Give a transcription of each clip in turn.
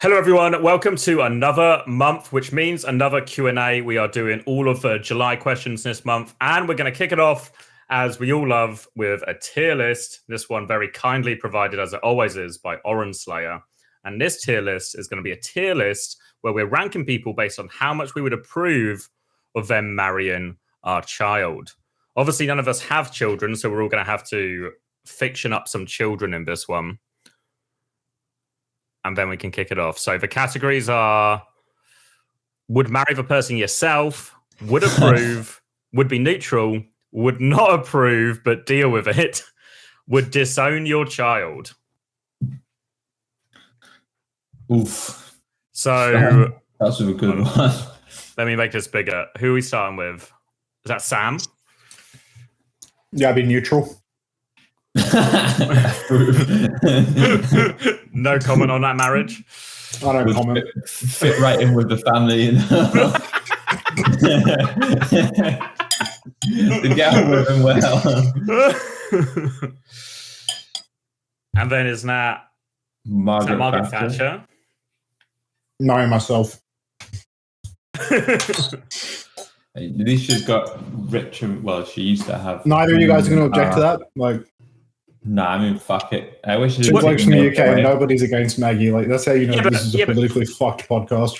Hello, everyone. Welcome to another month, which means another Q&A. We are doing all of the July questions this month, and we're going to kick it off, as we all love, with a tier list. This one very kindly provided, as it always is, by Orange Slayer. And this tier list is going to be a tier list where we're ranking people based on how much we would approve of them marrying our child. Obviously, none of us have children, so we're all going to have to fiction up some children in this one. And then we can kick it off. So the categories are: would marry the person yourself, would approve, would be neutral, would not approve but deal with it, would disown your child. Oof. So that's a good one. Let me make this bigger. Who are we starting with? Is that Sam? Yeah, I'd be neutral. No comment on that marriage. I don't comment. Fit right in with the family, you know. To get on with them well. And then is that Margaret Thatcher? Marry myself. At least she's got rich and well, she used to have. Neither of you guys are going to object to that. Like, nah, I mean, fuck it. I wish two blokes from the UK. Nobody's against Maggie. Like, that's how you know this is a politically fucked podcast.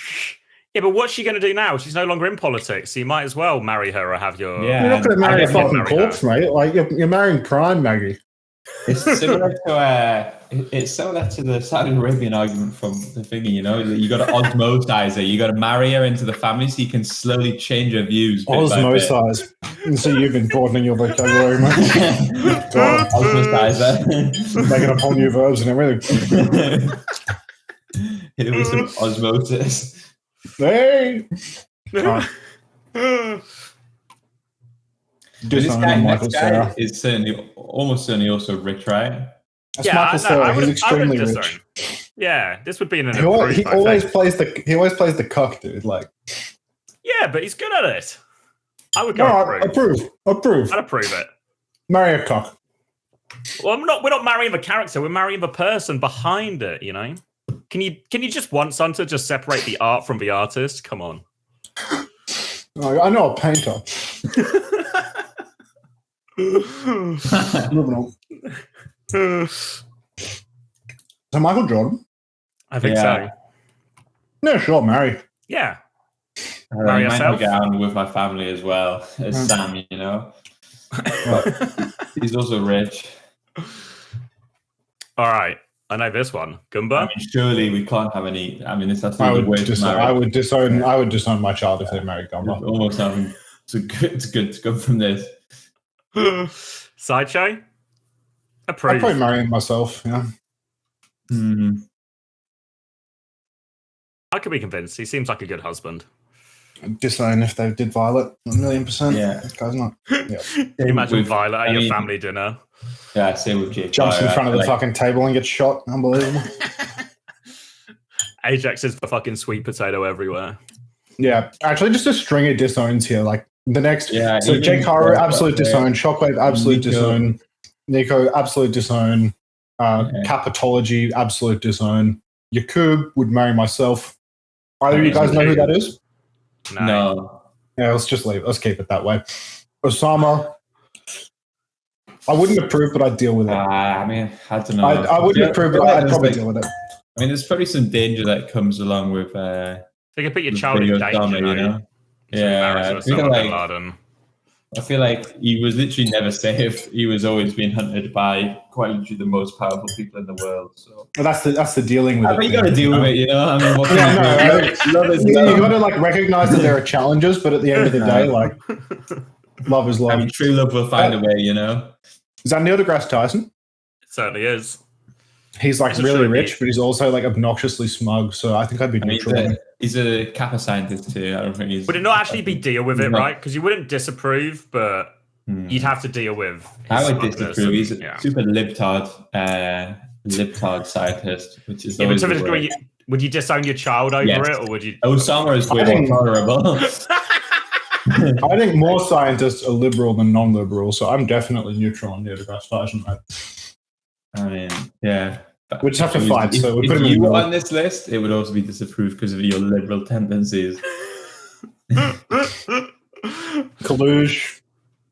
Yeah, but what's she going to do now? She's no longer in politics. So you might as well marry her or have your. Yeah, you're not going to marry a fucking corpse, mate. Like, you're marrying crime, Maggie. It's similar to the Saudi Arabian argument from the thingy, you know, that you got to osmosize her. You got to marry her into the family so you can slowly change her views. Osmosize. And so you've been broadening your vocabulary, mate. Osmosize her. Making up whole new verbs and everything. Hit it with some osmosis. Hey! This guy is almost certainly also rich, right? That's Michael Cera. He's extremely rich. Yeah, this would be an. He always plays the cuck, dude. Like, yeah, but he's good at it. I would go approve. I'd approve it. Marry a cuck. Well, we're not marrying the character. We're marrying the person behind it. You know. Can you just want some to just separate the art from the artist? Come on. I know a painter. Moving on. So Michael Jordan? I think so. No, sure, marry. Yeah. Marry yourself. I might go down with my family as well as Sam, you know. But he's also rich. All right. I know this one. Goomba? I mean, surely we can't have any. I mean, I would disown my child if they married Goomba. Almost having it's good to come from this. Sideshow? Approve. I'd probably marry myself, yeah. I could be convinced. He seems like a good husband. Disown if they did Violet, 1,000,000%. Yeah. This guy's not. Yeah. Can you imagine Violet at your family dinner? Yeah, same with Jake. Jumps in front of the fucking table and gets shot. Unbelievable. Ajax is the fucking sweet potato everywhere. Yeah. Actually, just a string of disowns here. Like, the next. Yeah, so Jake Haru, absolute disown. Shockwave, absolute disown. Nico, absolute disown. Capitology, absolute disown. Yakub would marry myself. Either of you guys know who that is? No. Yeah, let's just leave it. Let's keep it that way. Osama. I wouldn't approve, but I'd deal with it. I mean, I don't know. I wouldn't approve, but I'd probably deal with it. I mean, there's probably some danger that comes along with. So you can put your child in danger, you know? Yeah, I feel like he was literally never safe. He was always being hunted by quite literally the most powerful people in the world. So well, that's the dealing with it. You got to deal with it, you know. I mean, what you got to like recognize that there are challenges, but at the end of the day, like love is love. I mean, true love will find a way, you know. Is that Neil deGrasse Tyson? It certainly is. He's like really rich, but he's also like obnoxiously smug. So I think I'd be neutral. He's a Kappa scientist too. I don't think he's. Would it not actually be deal with it, right? Because you wouldn't disapprove, but you'd have to deal with. I would disapprove. He's a super libtard scientist, which is. Yeah, but to the degree, would you disown your child over it, or would you? Osama is way more tolerable. I think more scientists are liberal than non-liberal, so I'm definitely neutral on Neil deGrasse Tyson. I mean, yeah. But We just have to fight. If, So we if put him in you the were middle. on this list, it would also be disapproved because of your liberal tendencies. Kaluge,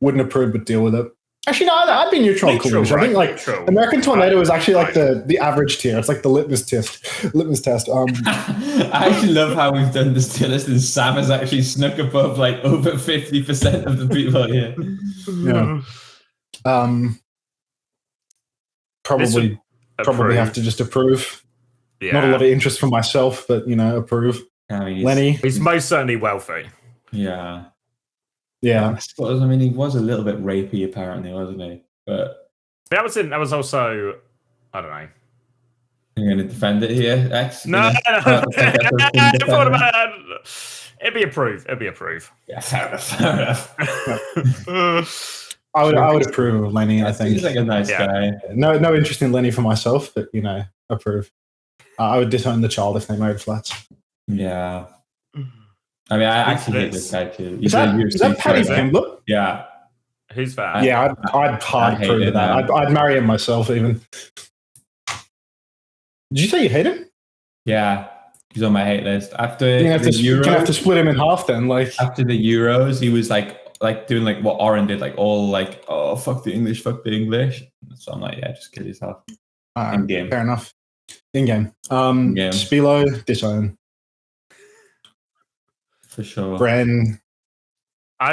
wouldn't approve, but deal with it. Actually, no, I'd be neutral on Neutral, Kaluge. I right? think like Neutral. American Tornado is actually like Fine. the average tier. It's like the litmus test. I actually love how we've done this tier list, and Sam has actually snuck above like over 50% of the people here. Yeah. Probably have to just approve. Yeah. Not a lot of interest from myself, but approve. I mean, Lenny. He's most certainly wealthy. Yeah. Yeah. I suppose, I mean, he was a little bit rapey, apparently, wasn't he? But that was also, I don't know. You're going to defend it here, X? No, I thought about it. It'd be approved. Yeah, fair enough. I would approve of Lenny, I think. He's like a nice guy. No interest in Lenny for myself, but, approve. I would disown the child if they married flats. Yeah. I mean, I actually hate this guy too. Is that Paddy Pimblett? Yeah. Who's that? Yeah, I'd hard approve of that. I'd marry him myself, even. Did you say you hate him? Yeah, he's on my hate list. After you're gonna have to split him in half then. Like after the Euros, he was like doing like what Oren did, like all like, oh fuck the English. So I'm like, yeah, just kill yourself. In game, fair enough. In game, Spilo disown for sure. Bren,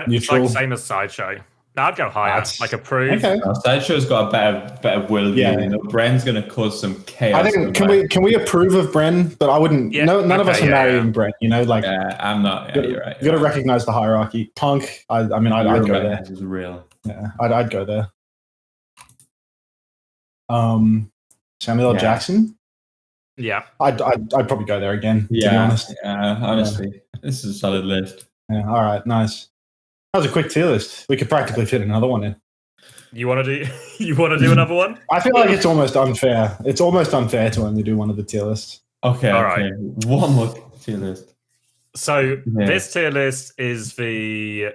neutral. Like same as Sideshow. No, I'd go higher. Like approve. Okay. Sideshow's got a better will. Yeah. Bren's gonna cause some chaos. I think can we approve of Bren? But I wouldn't. Yeah, none of us are marrying Bren. I'm not. Yeah, you're right. You got to recognize the hierarchy. Punk. I'd go there. This is real. Yeah, I'd go there. Samuel L. Jackson. Yeah, I'd probably go there again. Yeah, to be honest. Yeah, honestly, this is a solid list. Yeah. All right. Nice. That was a quick tier list. We could practically fit another one in. You want to do another one? I feel like it's almost unfair. It's almost unfair to only do one of the tier lists. Okay. All right. One more tier list. So this tier list is I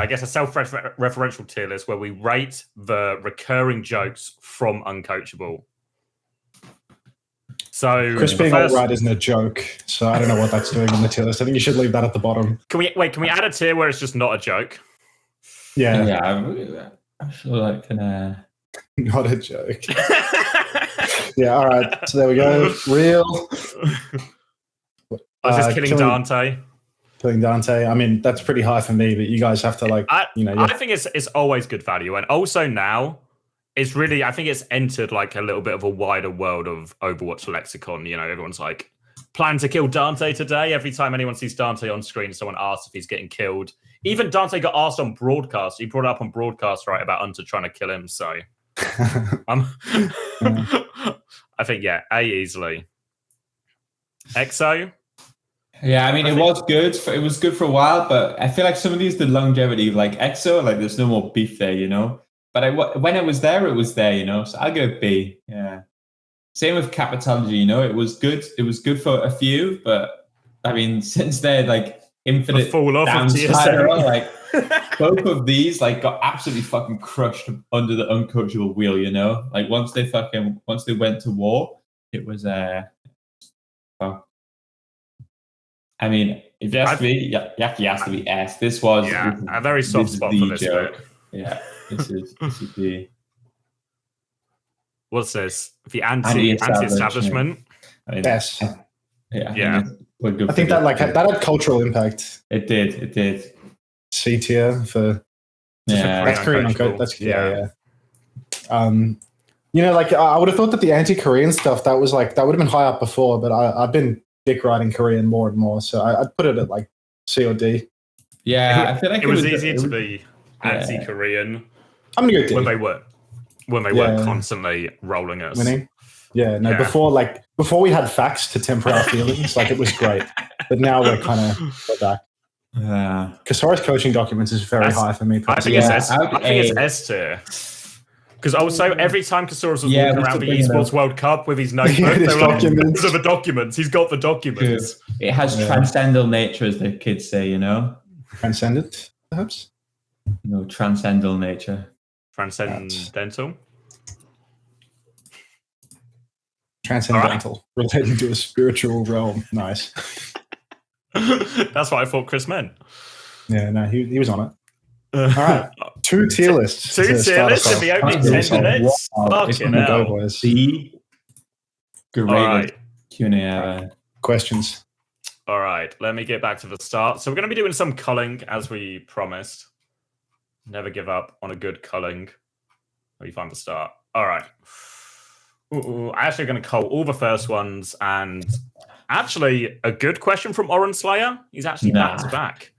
guess a self-referential tier list where we rate the recurring jokes from Uncoachable. So Chris being alt-right isn't a joke, so I don't know what that's doing on the tier list. I think you should leave that at the bottom. Can we add a tier where it's just not a joke? Yeah. Yeah, I'm sure that can... Not a joke. Yeah, all right. So there we go. Real. I was just killing Dante. Killing Dante. I mean, that's pretty high for me, but you guys have to I think it's always good value. And also now, it's really, I think it's entered like a little bit of a wider world of Overwatch lexicon. Everyone's like, plan to kill Dante today. Every time anyone sees Dante on screen, someone asks if he's getting killed. Even Dante got asked on broadcast. He brought it up on broadcast, right, about Hunter trying to kill him. So I think, A easily. EXO? Yeah, I mean, it was good. It was good for a while, but I feel like some of these, the longevity, like EXO, like there's no more beef there, But when it was there, So I'll go B. Yeah. Same with Capitology, It was good. It was good for a few, but I mean, since they're like infinite fall off downside, like both of these like got absolutely fucking crushed under the Uncoachable wheel, Like once they went to war, it was I mean, it has to be S. This was a very soft spot for this joke. Yeah. This is the. What's this? The anti-establishment. I mean, yes. Yeah. I think that had cultural impact. It did. C tier for. Yeah. That's Korean Uncoachable. That's yeah. I would have thought that the anti-Korean stuff that would have been high up before, but I've been dick riding Korean more and more, so I'd put it at like C or D. Yeah, I feel like it was easier to be anti-Korean. I'm gonna go D. When they were constantly rolling us. Winning. Yeah, no. Before we had facts to temper our feelings, it was great. But now we're kind of back. Yeah. Kasora's coaching documents is very high for me. I think it's S tier. Because also every time Kasoras was walking around the esports World Cup with his notebook, these are the documents. He's got the documents. It has transcendental nature, as the kids say. Transcendent, perhaps. No, transcendental nature. Transcendental. Transcendental, relating to a spiritual realm. Nice. That's what I thought Chris meant. Yeah, no, he was on it. All right, 2 tier lists. Two tier lists in the opening 10 minutes. Fucking hell. Go, boys. The greatest right. Q&A ever. Questions. All right, let me get back to the start. So we're going to be doing some culling, as we promised. Never give up on a good culling. Where you find the start. All right. I'm actually going to cull all the first ones, and actually a good question from Oren Slayer. He's actually back to back.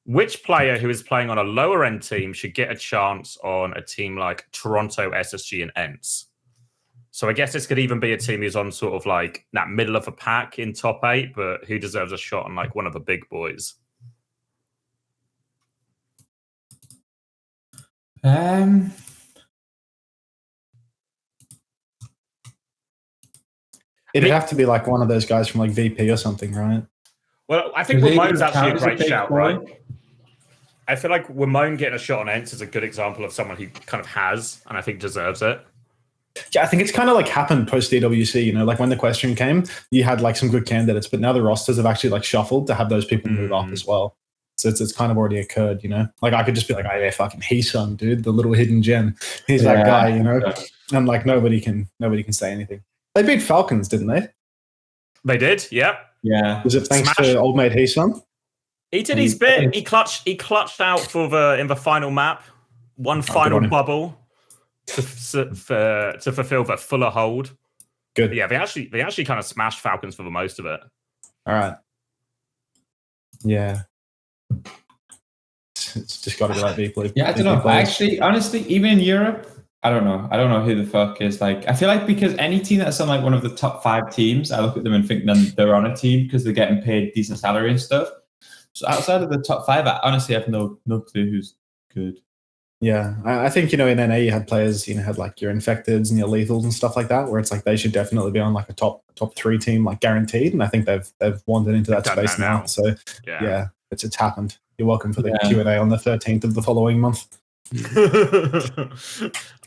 Which player who is playing on a lower end team should get a chance on a team like Toronto, SSG, and Ents? So I guess this could even be a team who's on sort of like that middle of a pack in top 8, but who deserves a shot on like one of the big boys? It'd have to be like one of those guys from like VP or something, right? Well, I think Ramon's actually a great shout, right? I feel like Ramon getting a shot on Ents is a good example of someone who kind of has, and I think deserves it. Yeah, I think it's kind of like happened post DWC, you know, like when the question came, you had like some good candidates, but now the rosters have actually like shuffled to have those people move up as well. So it's kind of already occurred, you know, like I could just be like, oh yeah, fucking Heesun, dude, the little hidden gem. He's that guy, you know, and like nobody can say anything. They beat Falcons, didn't they? They did, yeah. Yeah. Was it thanks to old mate Heesun? He did his bit. He clutched out for in the final map, one final bubble to fulfill the fuller hold. Good. But yeah, they actually kind of smashed Falcons for the most of it. All right. Yeah. It's just got to be like deeply. Yeah, I don't know. Actually, honestly, even in Europe, I don't know. I don't know who the fuck is like. I feel like because any team that's on like one of the top 5 teams, I look at them and think then they're on a team because they're getting paid decent salary and stuff. So outside of the top 5, I honestly have no clue who's good. Yeah, I think, you know, in NA you had players, you know, had like your Infecteds and your Lethals and stuff like that, where it's like they should definitely be on like a top 3 team, like guaranteed. And I think they've wandered into that space now. So yeah, it's happened. You're welcome for the Q&A on the 13th of the following month.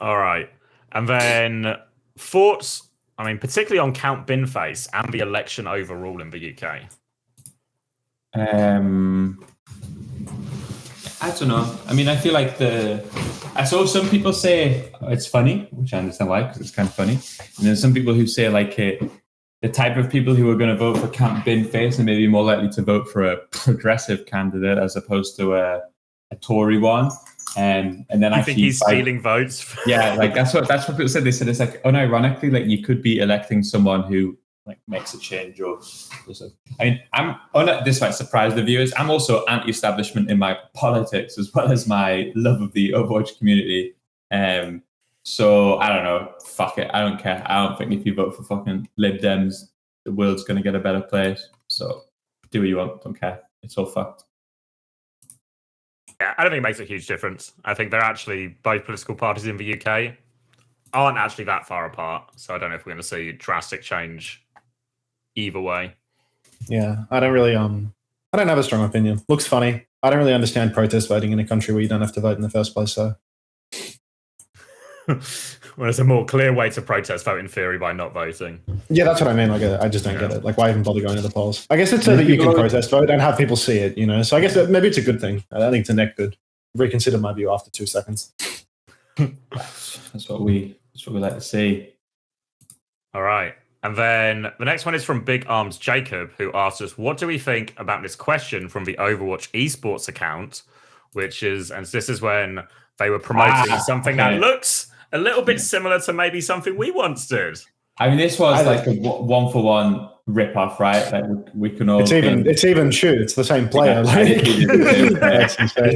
All right. And then thoughts, I mean, particularly on Count Binface and the election overall in the UK. I don't know. I mean, I feel like I saw some people say it's funny, which I understand why, because it's kind of funny. And there's some people who say like the type of people who are going to vote for Camp Binface and maybe more likely to vote for a progressive candidate as opposed to a Tory one. And then I think he's stealing votes. Yeah, like that's what people said. They said it's like unironically, like you could be electing someone who like makes a change or something. I mean, this might surprise the viewers. I'm also anti-establishment in my politics as well as my love of the Overwatch community. So I don't know. Fuck it. I don't care. I don't think if you vote for fucking Lib Dems, the world's gonna get a better place. So do what you want. Don't care. It's all fucked. Yeah, I don't think it makes a huge difference. I think they're actually both political parties in the UK aren't actually that far apart. So I don't know if we're going to see drastic change either way. Yeah, I don't have a strong opinion. Looks funny. I don't really understand protest voting in a country where you don't have to vote in the first place. So, well, there's a more clear way to protest vote in theory by not voting. Yeah, that's what I mean. Like, I just don't get it. Like, why even bother going to the polls? I guess it's so that you can protest vote and have people see it, you know? So I guess maybe it's a good thing. I think it's a net good. Reconsider my view after 2 seconds. That's what we like to see. All right. And then the next one is from Big Arms Jacob, who asked us, what do we think about this question from the Overwatch esports account, which is, and this is when they were promoting something that looks a little bit similar to maybe something we once did. I mean, this was like a 1-for-1 rip-off, right? Like we can all. It's even shoot. It's the same player. The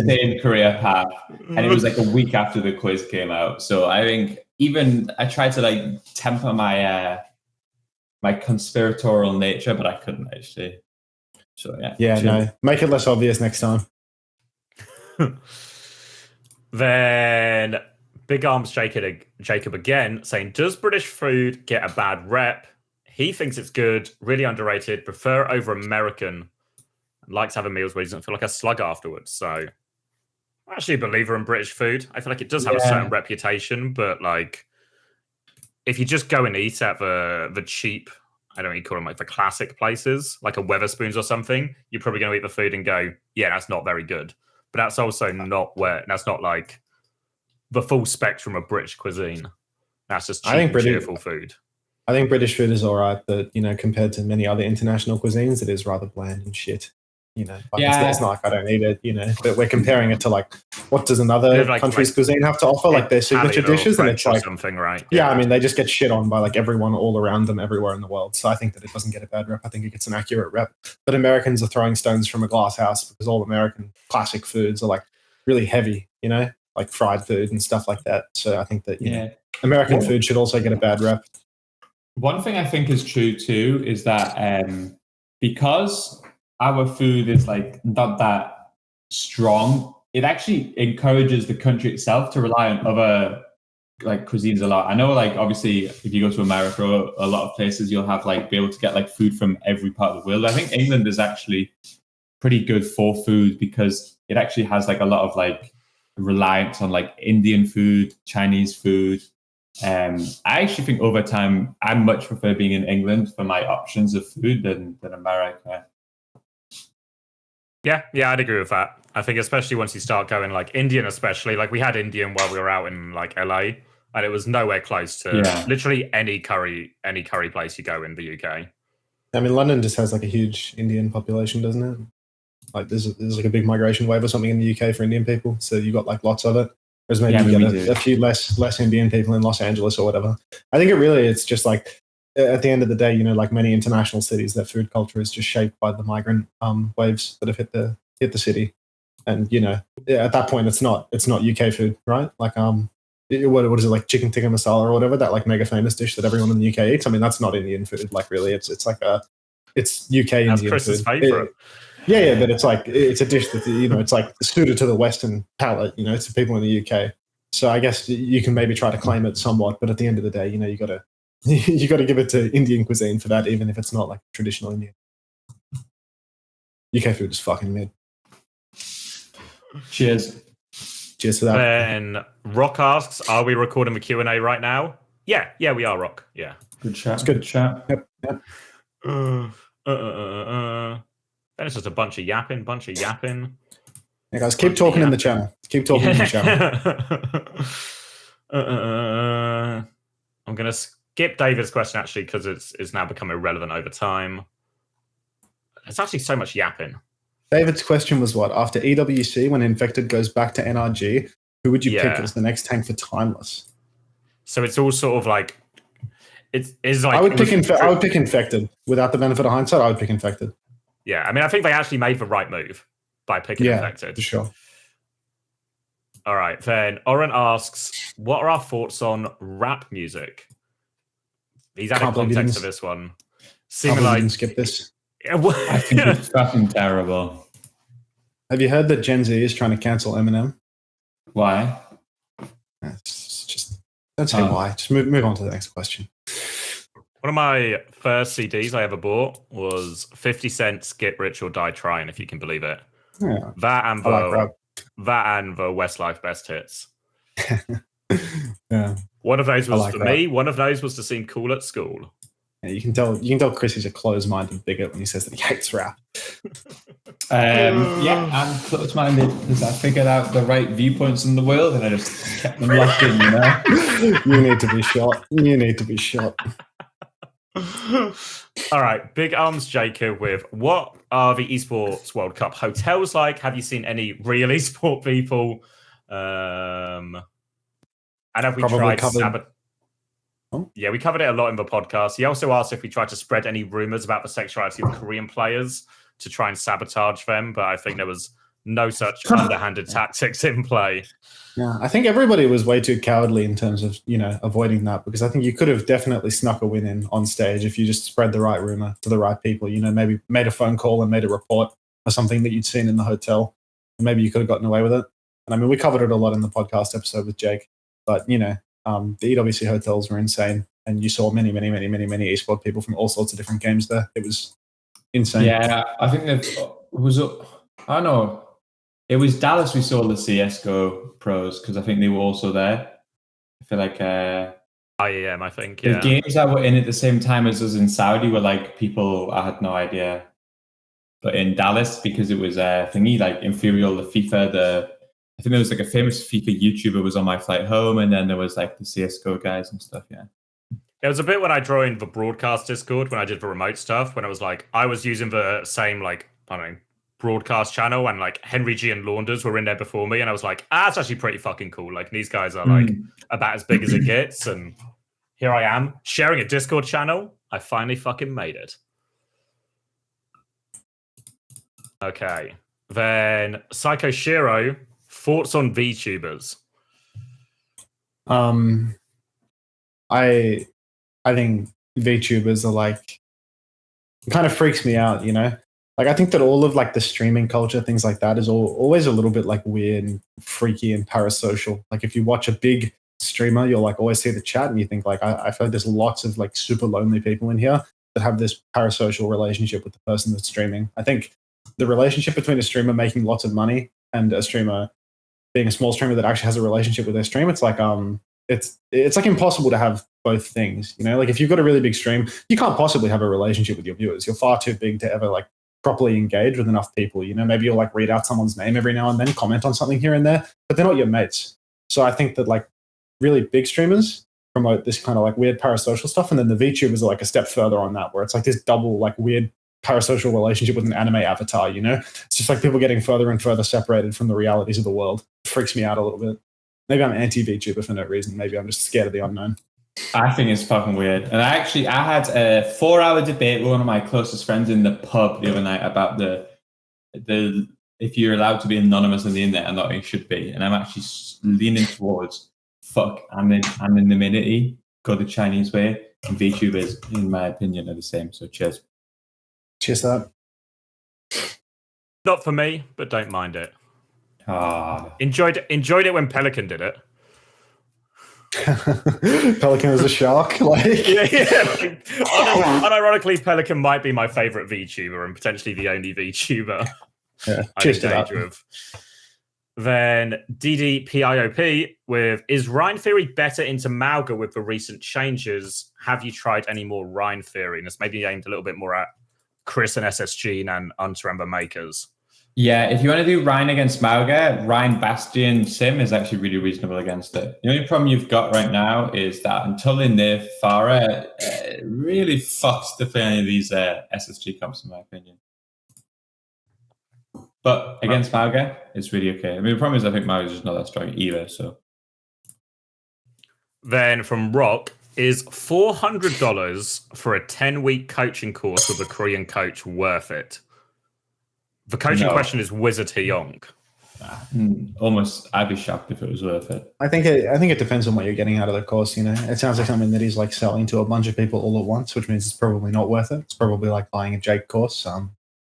same career path, and it was like a week after the quiz came out. So I think I tried to like temper my my conspiratorial nature, but I couldn't actually. So no, make it less obvious next time. Then Big Arms Jacob again saying, does British food get a bad rep? He thinks it's good, really underrated, prefer over American, and likes having meals where he doesn't feel like a slug afterwards. So I'm actually a believer in British food. I feel like it does have a certain reputation, but like if you just go and eat at the cheap, I don't know, you call them like the classic places, like a Weatherspoons or something, you're probably going to eat the food and go, yeah, that's not very good. But that's also not that's not like the full spectrum of British cuisine. That's just cheap and cheerful food. I think British food is all right, but compared to many other international cuisines, it is rather bland and shit. It's not like I don't eat it, but we're comparing it to like what does another country's cuisine have to offer, like their signature dishes, and it's like something, right? Yeah, I mean they just get shit on by like everyone all around them everywhere in the world. So I think that it doesn't get a bad rep. I think it gets an accurate rep. But Americans are throwing stones from a glass house because all American classic foods are like really heavy, like fried food and stuff like that. So I think that American food should also get a bad rep. One thing I think is true too is that because our food is like not that strong, it actually encourages the country itself to rely on other like cuisines a lot. I know, like obviously, if you go to America or a lot of places, you'll have like be able to get like food from every part of the world. I think England is actually pretty good for food because it actually has like a lot of like reliance on like Indian food, Chinese food. I actually think over time, I much prefer being in England for my options of food than America. Yeah, I'd agree with that. I think especially once you start going like Indian, especially like we had Indian while we were out in like LA, and it was nowhere close to literally any curry place you go in the UK. I mean, London just has like a huge Indian population, doesn't it? Like there's like a big migration wave or something in the UK for Indian people, so you got like lots of it. Whereas maybe you get a few less Indian people in Los Angeles or whatever. I think it's just like at the end of the day, like many international cities, their food culture is just shaped by the migrant waves that have hit the city. And at that point, it's not UK food, right? Like what is it, like chicken tikka masala or whatever, that like mega famous dish that everyone in the UK eats? I mean, that's not Indian food. Like really, it's like it's UK That's Indian Chris's food. favorite. Yeah, but it's like it's a dish that it's like suited to the Western palate. It's the people in the UK. So I guess you can maybe try to claim it somewhat, but at the end of the day, you got to give it to Indian cuisine for that, even if it's not like traditional Indian. UK food is fucking mid. Cheers for that. And Rock asks, "Are we recording the Q&A right now?" Yeah, we are. Rock. Yeah, good chat. It's good chat. Yep. Then it's just a bunch of yapping. Yeah, guys, keep talking in the channel. Keep talking in the channel. I'm going to skip David's question, actually, because it's now become irrelevant over time. It's actually so much yapping. David's question was what? After EWC, when Infected goes back to NRG, who would you pick as the next tank for Timeless? So it's all sort of like... It's like... I would pick Infected. Without the benefit of hindsight, I would pick Infected. Yeah, I mean, I think they actually made the right move by picking Infected. For sure. All right, then Oren asks, what are our thoughts on rap music? He's added context to this one. Seeming like... didn't skip this. I think it's fucking terrible. Have you heard that Gen Z is trying to cancel Eminem? Why? Don't say why. Just move on to the next question. One of my first CDs I ever bought was 50 Cent's Get Rich or Die Trying, if you can believe it. Yeah. That and the Westlife Best Hits. Yeah. One of those was for me. One of those was to seem cool at school. Yeah, you can tell Chris is a closed-minded bigot when he says that he hates rap. I'm closed-minded because I figured out the right viewpoints in the world and I just kept them locked in, You need to be shot. All right, Big Arms Jacob with, what are the esports World Cup hotels like? Have you seen any real esport people? And have we tried Yeah, we covered it a lot in the podcast. He also asked if we tried to spread any rumors about the sexuality of Korean players to try and sabotage them, but I think there was no such underhanded tactics in play. Yeah, I think everybody was way too cowardly in terms of, avoiding that, because I think you could have definitely snuck a win in on stage if you just spread the right rumor to the right people, maybe made a phone call and made a report or something that you'd seen in the hotel. And maybe you could have gotten away with it. And I mean, we covered it a lot in the podcast episode with Jake, but, the EWC hotels were insane. And you saw many, many, many, many, many esports people from all sorts of different games there. It was insane. Yeah, I think it was Dallas we saw the CSGO pros because I think they were also there. I feel like IEM, I think. The Yeah. games that were in at the same time as us in Saudi were like people I had no idea. But in Dallas, because it was a thingy, like Imperial, the FIFA, I think there was like a famous FIFA YouTuber was on my flight home, and then there was like the CSGO guys and stuff, yeah. It was a bit when I joined the broadcast Discord when I did the remote stuff, when I was like, I was using the same, like, I don't know, broadcast channel, and like Henry G and Launders were in there before me, and I was like, it's actually pretty fucking cool. Like, these guys are like about as big as it gets, and here I am sharing a Discord channel. I finally fucking made it. Okay. Then Psycho Shiro, thoughts on VTubers? I think VTubers are like, it kind of freaks me out, you know? Like, I think that all of like the streaming culture, things like that, is always a little bit like weird and freaky and parasocial. Like, if you watch a big streamer, you'll like always see the chat and you think like, I feel like there's lots of like super lonely people in here that have this parasocial relationship with the person that's streaming. I think the relationship between a streamer making lots of money and a streamer being a small streamer that actually has a relationship with their stream, it's like it's like impossible to have both things, you know? Like, if you've got a really big stream, you can't possibly have a relationship with your viewers. You're far too big to ever like properly engage with enough people, you know? Maybe you'll like read out someone's name every now and then, comment on something here and there, but they're not your mates. So I think that like really big streamers promote this kind of like weird parasocial stuff, and then the VTubers are like a step further on that, where it's like this double like weird parasocial relationship with an anime avatar, you know? It's just like people getting further and further separated from the realities of the world. It freaks me out a little bit. Maybe I'm anti-VTuber for no reason. Maybe I'm just scared of the unknown. I think it's fucking weird. And I had a 4-hour debate with one of my closest friends in the pub the other night about the if you're allowed to be anonymous on the internet or not, it should be. And I'm actually leaning towards anonymity, go the Chinese way, and VTubers, in my opinion, are the same. So cheers. Cheers to that. Not for me, but don't mind it. Enjoyed it when Pelican did it. Pelican is a shark. Like, yeah. Like, unironically, Pelican might be my favorite VTuber and potentially the only VTuber I'm in danger of. Then DDPIOP with, is Rhine Theory better into Malga with the recent changes? Have you tried any more Rhine Theory? And it's maybe aimed a little bit more at Chris and SSG and Unterember makers. Yeah, if you want to do Rhine against Malga, Rhine Bastion Sim is actually really reasonable against it. The only problem you've got right now is that until they nerf Farah, it really fucks to play any of these SSG comps, in my opinion. But against Malga, it's really okay. I mean, the problem is I think Malga is just not that strong either. So then from Rock, is $400 for a 10-week coaching course with a Korean coach worth it? The coaching question is Wizard Hyong. Almost, I'd be shocked if it was worth it. I think it depends on what you're getting out of the course. You know, it sounds like something that he's like selling to a bunch of people all at once, which means it's probably not worth it. It's probably like buying a Jake course.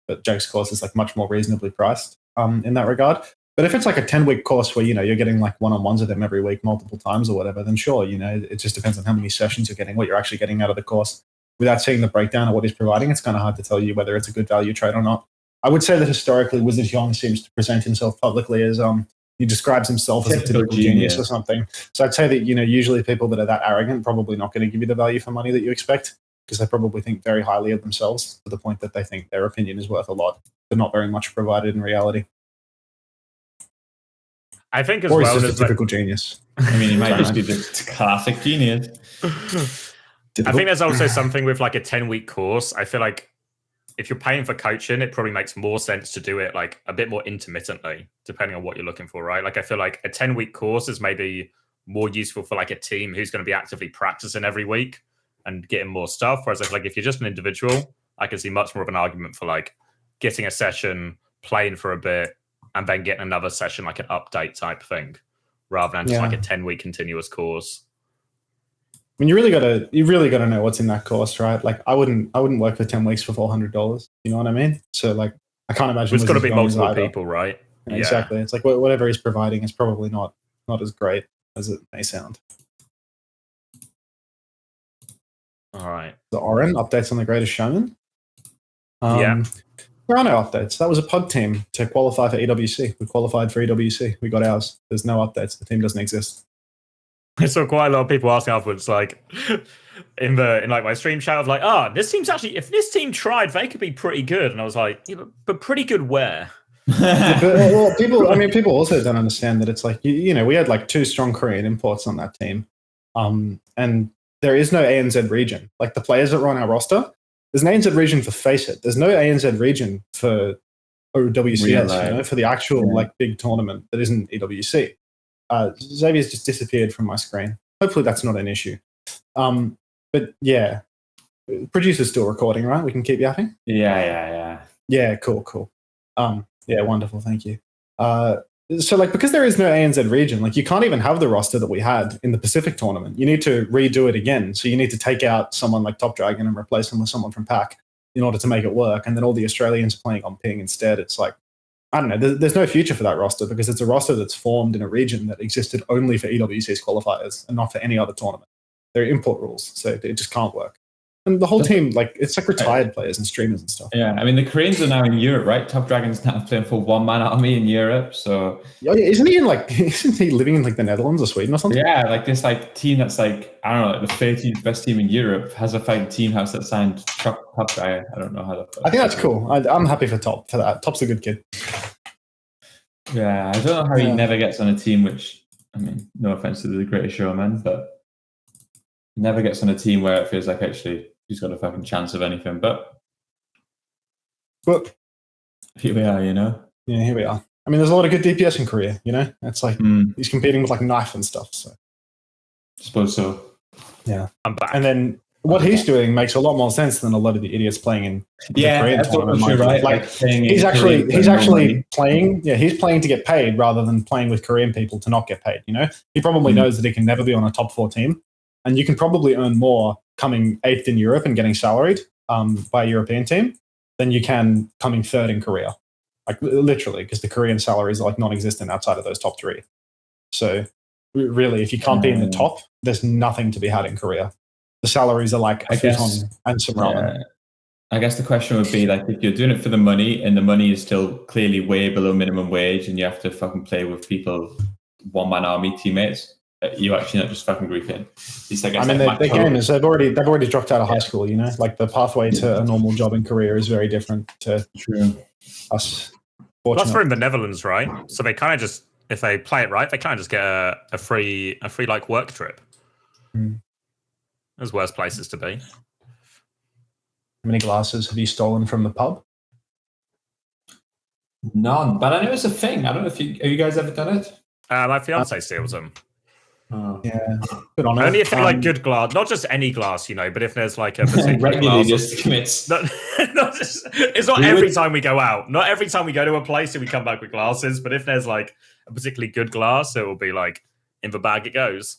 But Jake's course is like much more reasonably priced in that regard. But if it's like a 10-week course where, you know, you're getting like one-on-ones with them every week, multiple times or whatever, then sure, you know, it just depends on how many sessions you're getting, what you're actually getting out of the course. Without seeing the breakdown of what he's providing, it's kind of hard to tell you whether it's a good value trade or not. I would say that historically, Wizard Hyong seems to present himself publicly as he describes himself as a typical genius or something. So I'd say that, you know, usually people that are that arrogant probably not going to give you the value for money that you expect, because they probably think very highly of themselves to the point that they think their opinion is worth a lot, but not very much provided in reality. I think as or well he's as just a typical genius. I mean, he might just be the classic genius. I think there's also something with like a 10-week course. I feel like if you're paying for coaching, it probably makes more sense to do it like a bit more intermittently, depending on what you're looking for, right? Like I feel like a 10-week course is maybe more useful for like a team who's going to be actively practicing every week and getting more stuff. Whereas I feel like if you're just an individual, I can see much more of an argument for like getting a session, playing for a bit, and then getting another session, like an update type thing, rather than just like a 10-week continuous course. I mean, you really gotta know what's in that course, right? Like, I wouldn't work for 10 weeks for $400. You know what I mean? So, like, I can't imagine. It's got to be multiple people, right? Yeah, exactly. It's like whatever he's providing is probably not as great as it may sound. All right. The Oren updates on the Greatest Showman. There are no updates. That was a pug team to qualify for EWC. We qualified for EWC. We got ours. There's no updates. The team doesn't exist. I saw quite a lot of people asking afterwards, like in like my stream chat of like, this team's actually, if this team tried, they could be pretty good. And I was like, yeah, but pretty good where? Well, people also don't understand that it's like, you know, we had like 2 strong Korean imports on that team. And there is no ANZ region. Like the players that were on our roster, there's an ANZ region for FACEIT. There's no ANZ region for OWCS, you know, for the actual like big tournament that isn't EWC. Xavier's just disappeared from my screen. Hopefully that's not an issue. But yeah, producer's still recording, right? We can keep yapping? Yeah, cool. Yeah, wonderful. Thank you. So like, because there is no ANZ region, like you can't even have the roster that we had in the Pacific tournament. You need to redo it again. So you need to take out someone like Top Dragon and replace them with someone from PAC in order to make it work. And then all the Australians are playing on ping instead. It's like, I don't know, there's no future for that roster because it's a roster that's formed in a region that existed only for EWC's qualifiers and not for any other tournament. They're import rules, so it just can't work. And the whole team, like, it's like retired players and streamers and stuff. Yeah, I mean, the Koreans are now in Europe, right? Top Dragon's now playing for one-man army in Europe, so... Yeah, isn't he living in, like, the Netherlands or Sweden or something? Yeah, like this, like, team that's, like, I don't know, like, the 13th best team in Europe has a fucking team house that signed Top Dragon. I don't know how that... I think that's cool. I'm happy for Top for that. Top's a good kid. Yeah, I don't know how he never gets on a team which, I mean, no offense to the Greatest Showman, but never gets on a team where it feels like actually he's got a fucking chance of anything. But here we are, you know? Yeah, here we are. I mean, there's a lot of good DPS in Korea, you know? It's like he's competing with like Knife and stuff. So I suppose so. Yeah. I'm back. And then what he's doing makes a lot more sense than a lot of the idiots playing in the Korean tournament. Right? Like he's actually playing. Yeah, he's playing to get paid rather than playing with Korean people to not get paid. You know, he probably knows that he can never be on a top 4 team, and you can probably earn more coming 8th in Europe and getting salaried by a European team than you can coming 3rd in Korea. Like literally, because the Korean salaries are like non-existent outside of those top 3. So really, if you can't be in the top, there's nothing to be had in Korea. The salaries are like a futon and some ramen. I guess the question would be like, if you're doing it for the money and the money is still clearly way below minimum wage and you have to fucking play with people, one-man army teammates, you actually not just fucking group in. I mean, they're gamers. They've already dropped out of high school, you know? Like the pathway to a normal job in Korea is very different to us. Well, that's from the Netherlands, right? So they kind of just, if they play it right, they kind of just get a free like work trip. There's worse places to be. How many glasses have you stolen from the pub? None, but I know it's a thing. I don't know if have you guys ever done it? My fiance steals them. Yeah, good on her. Only if they like good glass, not just any glass, you know. But if there's like a particular regularly glass, just commits. It's not every time we go out. Not every time we go to a place and we come back with glasses. But if there's like a particularly good glass, it will be like in the bag it goes.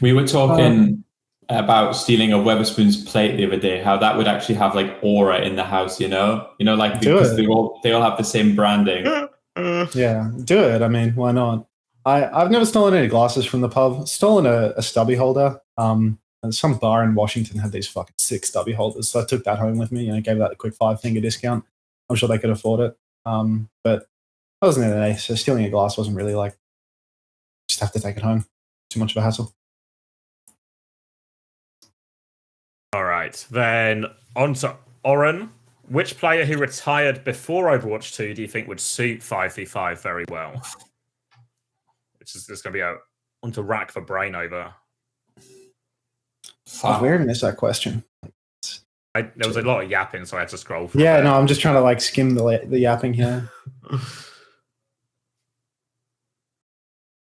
We were talking about stealing a Wetherspoon's plate the other day. How that would actually have like aura in the house, you know, like because they all have the same branding. Yeah, do it. I mean, why not? I've never stolen any glasses from the pub. Stolen a stubby holder. And some bar in Washington had these fucking sick stubby holders, so I took that home with me and I gave that a quick 5-finger discount. I'm sure they could afford it. But I wasn't in an ace, so stealing a glass wasn't really like just have to take it home. Too much of a hassle. All right, then on to Oren. Which player who retired before Overwatch 2 do you think would suit 5v5 very well? Which is just going to be one to rack the brain over. I was weird to miss that question. There was a lot of yapping, so I had to scroll through. Yeah, no, I'm just trying to like skim the yapping here.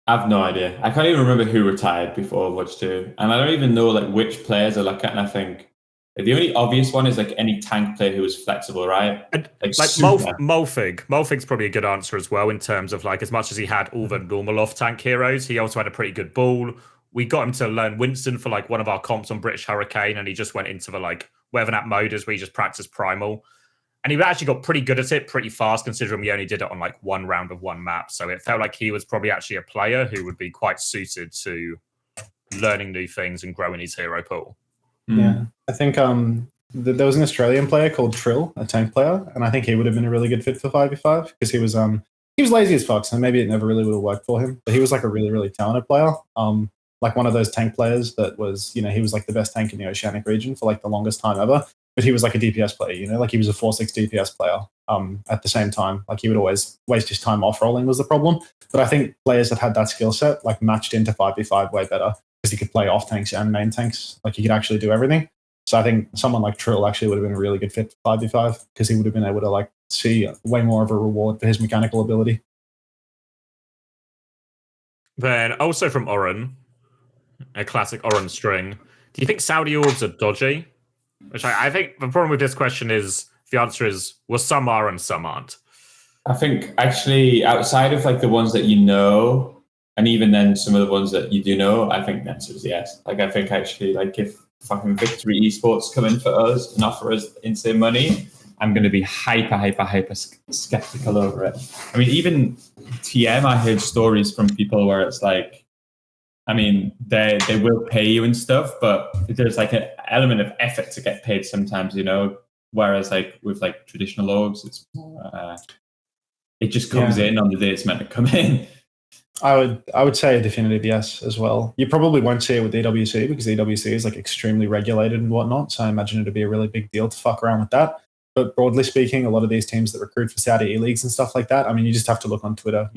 I have no idea. I can't even remember who retired before Overwatch 2. And I don't even know like which players I look at and I think the only obvious one is like any tank player who was flexible, right? Like Molfig. Molfig's probably a good answer as well in terms of like as much as he had all the normal off-tank heroes, he also had a pretty good ball. We got him to learn Winston for like one of our comps on British Hurricane, and he just went into the like whatever that mode is where he just practiced Primal. And he actually got pretty good at it pretty fast, considering we only did it on like one round of one map. So it felt like he was probably actually a player who would be quite suited to learning new things and growing his hero pool. Yeah, I think there was an Australian player called Trill, a tank player, and I think he would have been a really good fit for 5v5 because he was lazy as fuck, so maybe it never really would have worked for him. But he was like a really, really talented player. like one of those tank players that was, he was like the best tank in the Oceanic region for like the longest time ever. But he was like a DPS player, like he was a 4-6 DPS player. At the same time, like he would always waste his time off rolling was the problem. But I think players that had that skill set like matched into 5v5 way better because he could play off tanks and main tanks. Like he could actually do everything. So I think someone like Trill actually would have been a really good fit for 5v5 because he would have been able to like see way more of a reward for his mechanical ability. Then also from Oren, a classic Oren string. Do you think Saudi orgs are dodgy? Which I think the problem with this question is the answer is, well, some are and some aren't. I think actually outside of like the ones that and even then some of the ones that you do know, I think the answer is yes. Like I think actually like if fucking Victory Esports come in for us and offer us insane money, I'm going to be hyper skeptical over it. I mean, even TM, I heard stories from people where it's like, I mean, they will pay you and stuff, but there's like an element of effort to get paid sometimes, whereas like with like traditional orgs, it's more, it just comes in on the day it's meant to come in. I would say a definitive yes as well. You probably won't see it with EWC because EWC is like extremely regulated and whatnot. So I imagine it'd be a really big deal to fuck around with that. But broadly speaking, a lot of these teams that recruit for Saudi E-Leagues and stuff like that, I mean, you just have to look on Twitter,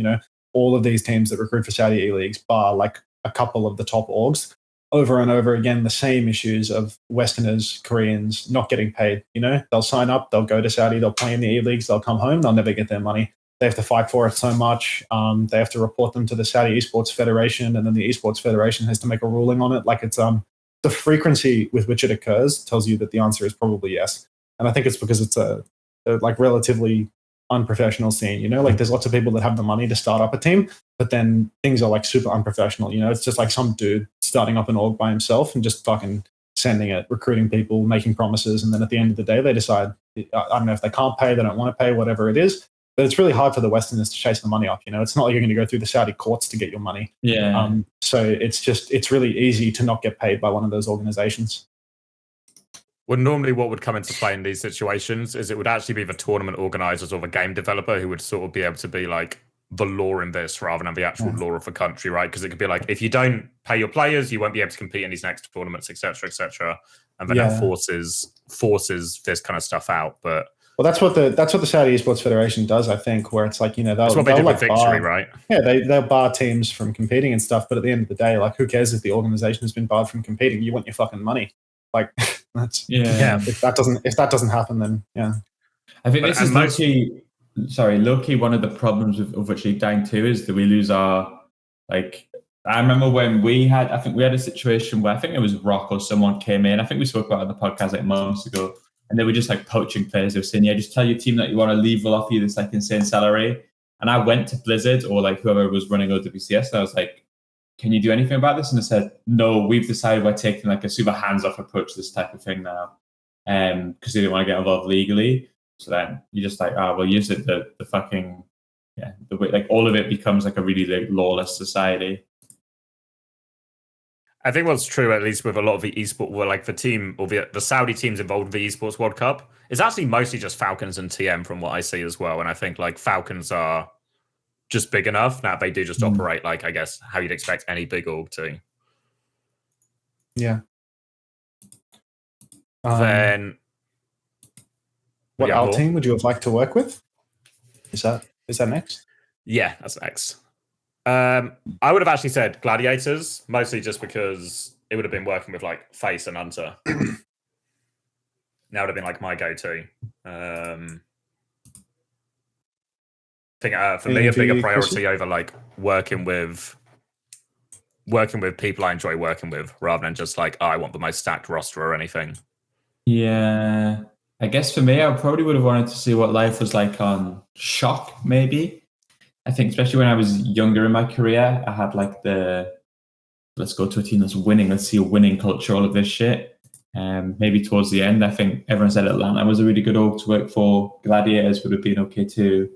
all of these teams that recruit for Saudi E-Leagues, bar like a couple of the top orgs, over and over again, the same issues of Westerners, Koreans not getting paid. They'll sign up, they'll go to Saudi, they'll play in the E-Leagues, they'll come home, they'll never get their money. They have to fight for it so much. They have to report them to the Saudi Esports Federation, and then the Esports Federation has to make a ruling on it. Like it's the frequency with which it occurs tells you that the answer is probably yes. And I think it's because it's a like relatively unprofessional scene. Like there's lots of people that have the money to start up a team, but then things are like super unprofessional. It's just like some dude starting up an org by himself and just fucking sending it, recruiting people, making promises, and then at the end of the day they decide, I don't know if they can't pay, they don't want to pay, whatever it is. But it's really hard for the Westerners to chase the money up. It's not like you're going to go through the Saudi courts to get your money. Yeah. So it's really easy to not get paid by one of those organizations. Well, normally what would come into play in these situations is it would actually be the tournament organizers or the game developer who would sort of be able to be like the law in this rather than the actual law of the country, right? Because it could be like, if you don't pay your players, you won't be able to compete in these next tournaments, etc., etc. And then it forces this kind of stuff out. But well, that's what the Saudi Esports Federation does, I think, where it's like, that's what they do with Victory, right? Yeah, they'll bar teams from competing and stuff, but at the end of the day, like, who cares if the organization has been barred from competing? You want your fucking money. Like, that's if that doesn't happen, then I think this is low-key one of the problems of Virtually Dying 2 is that we lose our, like, I remember when we had a situation where I think it was Rock or someone came in. I think we spoke about it on the podcast like months ago. And they were just like poaching players. They were saying, just tell your team that you want to leave. We'll offer you this like insane salary. And I went to Blizzard or like whoever was running OWCS. And I was like, can you do anything about this? And they said, no, we've decided we're taking like a super hands-off approach to this type of thing now. Because they didn't want to get involved legally. So then you just like, well, use it the fucking, the way, like all of it becomes like a really like, lawless society. I think what's true, at least with a lot of the esports, well, like the team or the Saudi teams involved in the esports World Cup, is actually mostly just Falcons and TM from what I see as well. And I think like Falcons are just big enough that they do just operate like, I guess, how you'd expect any big org to. Yeah. Then, what our team would you have liked to work with? Is that next? Yeah, that's next. I would have actually said Gladiators, mostly just because it would have been working with like Face and Hunter. That would have been like my go-to. I think for me, a bigger priority over like working with people I enjoy working with, rather than just like, I want the most stacked roster or anything. Yeah, I guess for me, I probably would have wanted to see what life was like on Shock, maybe. I think especially when I was younger in my career, I had like let's go to a team that's winning. Let's see a winning culture, all of this shit. Maybe towards the end, I think everyone said Atlanta was a really good org to work for. Gladiators would have been okay too.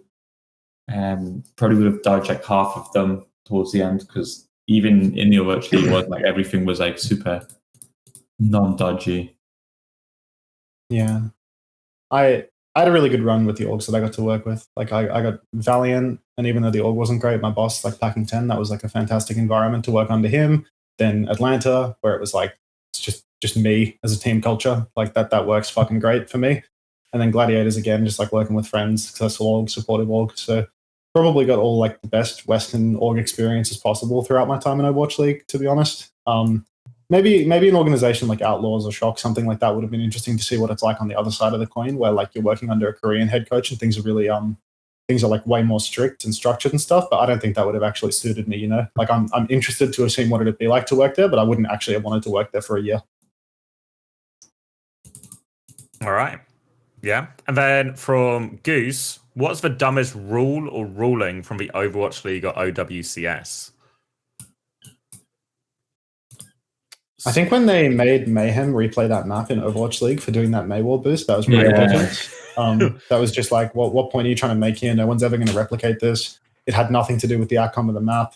Probably would have dodged like half of them towards the end because even in the Overwatch League, like everything was like super non-dodgy. Yeah, I had a really good run with the orgs that I got to work with. Like I got Valiant, and even though the org wasn't great, my boss, like Packing 10, that was like a fantastic environment to work under him. Then Atlanta, where it was like it's just me as a team culture, like that works fucking great for me. And then Gladiators again, just like working with friends, successful org, supportive org. So probably got all like the best Western org experiences possible throughout my time in Overwatch League, to be honest. Maybe an organization like Outlaws or Shock, something like that would have been interesting to see what it's like on the other side of the coin, where like you're working under a Korean head coach and things are really things are like way more strict and structured and stuff. But I don't think that would have actually suited me, you know. Like I'm interested to have seen what it'd be like to work there, but I wouldn't actually have wanted to work there for a year. All right. Yeah. And then from Goose, what's the dumbest rule or ruling from the Overwatch League or OWCS? I think when they made Mayhem replay that map in Overwatch League for doing that Maywall boost, that was pretty awesome. That was just like, what point are you trying to make here? No one's ever going to replicate this. It had nothing to do with the outcome of the map.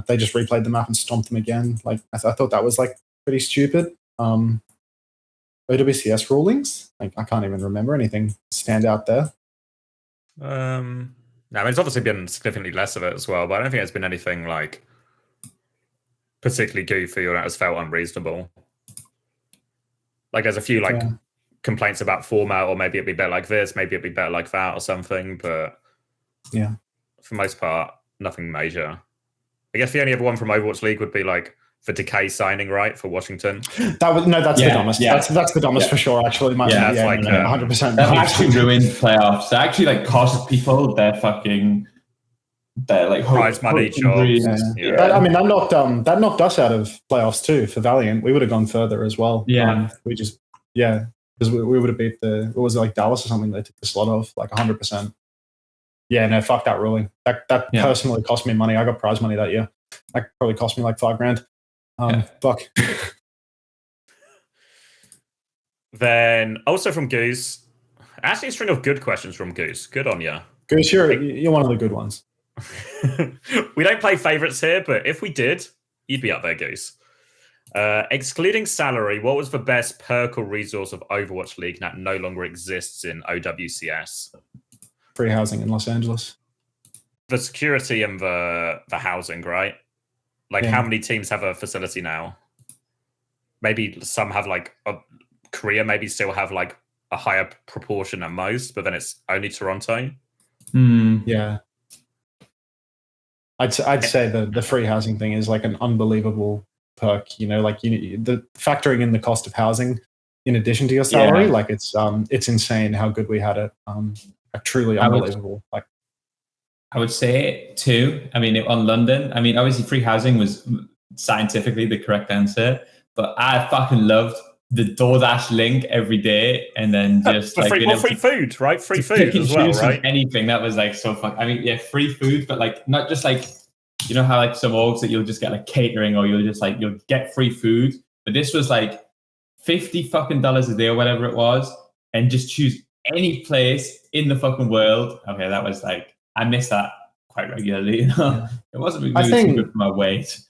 They just replayed the map and stomped them again. Like I thought that was like pretty stupid. OWCS rulings, like I can't even remember anything stand out there. No, I mean, it's obviously been significantly less of it as well, but I don't think it's been anything like particularly goofy or that has felt unreasonable. Like there's a few like complaints about format, or maybe it'd be better like this, maybe it'd be better like that or something, but yeah, for the most part, nothing major. I guess the only other one from Overwatch League would be like the Decay signing, right, for Washington. That's the dumbest. Yeah. That's the dumbest for sure. Actually, 100%. That actually ruined playoffs. That actually like cost people their fucking like prize money, jobs. That knocked us out of playoffs too for Valiant. We would have gone further as well. Because we would have beat what was it, like Dallas or something? They took the slot off like 100%. Yeah, no, fuck that ruling. That personally cost me money. I got prize money that year. That probably cost me like $5,000. Fuck. Then also from Goose, actually a string of good questions from Goose. Good on you. Goose, you're one of the good ones. We don't play favorites here, but if we did, you'd be up there, Goose. Excluding salary, what was the best perk or resource of Overwatch League that no longer exists in OWCS? Free housing in Los Angeles. The security and the housing, right? Like how many teams have a facility now? Maybe some have like Korea maybe still have like a higher proportion than most, but then it's only Toronto. Yeah. I'd say the free housing thing is like an unbelievable perk, you know, like the factoring in the cost of housing in addition to your salary, like it's insane how good we had it. Truly unbelievable. I would say too. I mean, on London, I mean, obviously free housing was scientifically the correct answer, but I fucking loved the DoorDash link every day, and then just like free food, right? Free food as well, right? Anything that was like so fun. I mean, free food, but like not just like, you know how like some orgs that you'll just get like catering, or you'll get free food, but this was like $50 fucking a day or whatever it was, and just choose any place in the fucking world. Okay, that was like, I miss that quite regularly. You know? It wasn't really too good for my weight.